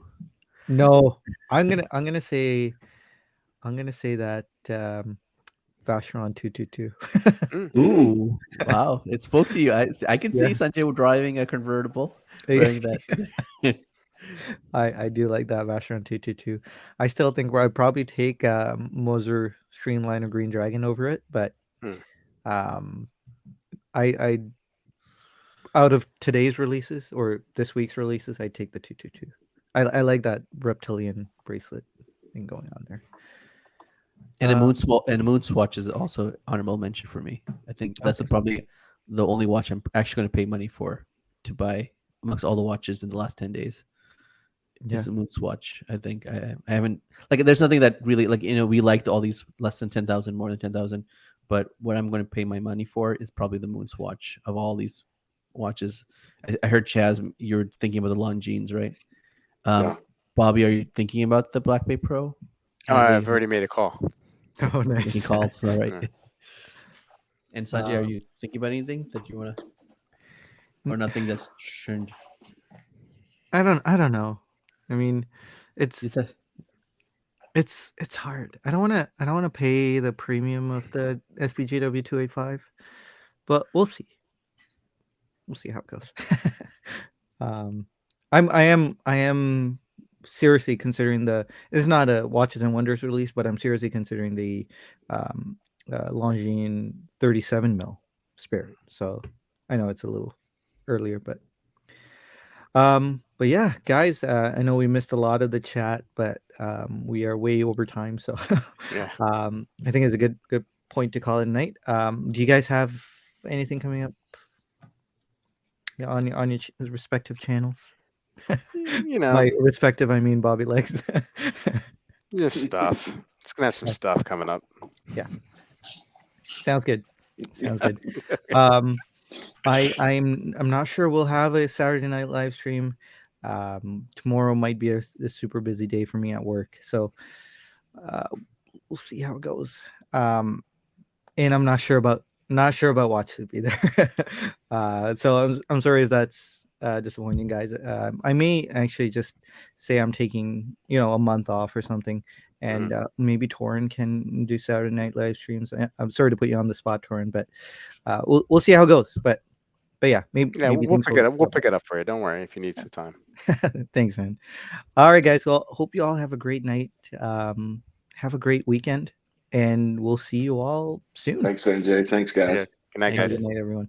No, I'm gonna say that Vacheron 222. Ooh, wow! It spoke to you. I can see Yeah. Sanjay driving a convertible, Yeah. wearing that. I do like that Vacheron 222. I still think where I'd probably take Moser Streamline or Green Dragon over it, but Hmm. I out of today's releases or this week's releases, I'd take the 222. I like that reptilian bracelet thing going on there. And the moon swatch is also honorable mention for me. I think that's probably the only watch I'm actually going to pay money for to buy amongst all the watches in the last 10 days. Yeah. Is the Moose watch. I think I haven't like there's nothing that really like we liked all these less than 10,000, more than 10,000, but what I'm going to pay my money for is probably the Moon's watch of all these watches. I heard Chaz, you're thinking about the Longines, right? Yeah. Bobby, are you thinking about the Black Bay Pro? Oh, As I've already made a call. Oh, making nice. calls, all right. Yeah. And Sanjay, are Um, you thinking about anything that you want to, or nothing that's turned? I don't know. I mean, it's You said it's hard. I don't wanna pay the premium of the SPGW 285, but we'll see. We'll see how it goes. um, I am seriously considering the. It's not a Watches and Wonders release, but I'm seriously considering the um, Longines 37 mil Spirit. So I know it's a little earlier, but yeah, guys, I know we missed a lot of the chat, but we are way over time, so Yeah. I think it's a good point to call it a night. Do you guys have anything coming up? Yeah, on your respective channels. You know, By respective, I mean Bobby Legs. just stuff. It's gonna have some stuff coming up. Yeah, sounds good. Sounds Yeah. good. I'm not sure we'll have a Saturday night live stream. Tomorrow might be a super busy day for me at work, so we'll see how it goes. And I'm not sure about Watch Soup either. So I'm sorry if that's disappointing, guys. I may actually just say I'm taking a month off or something, and maybe Torin can do Saturday night live streams. I'm sorry to put you on the spot, Torin, but we'll see how it goes. But yeah, maybe Yeah, maybe we'll things pick will. it up. We'll pick it up for you. Don't worry if you need some time. Thanks, man. All right, guys. Well, hope you all have a great night. Have a great weekend, and we'll see you all soon. Thanks, NJ. Thanks, guys. Yeah. Good night, Thanks. guys. Good night, everyone.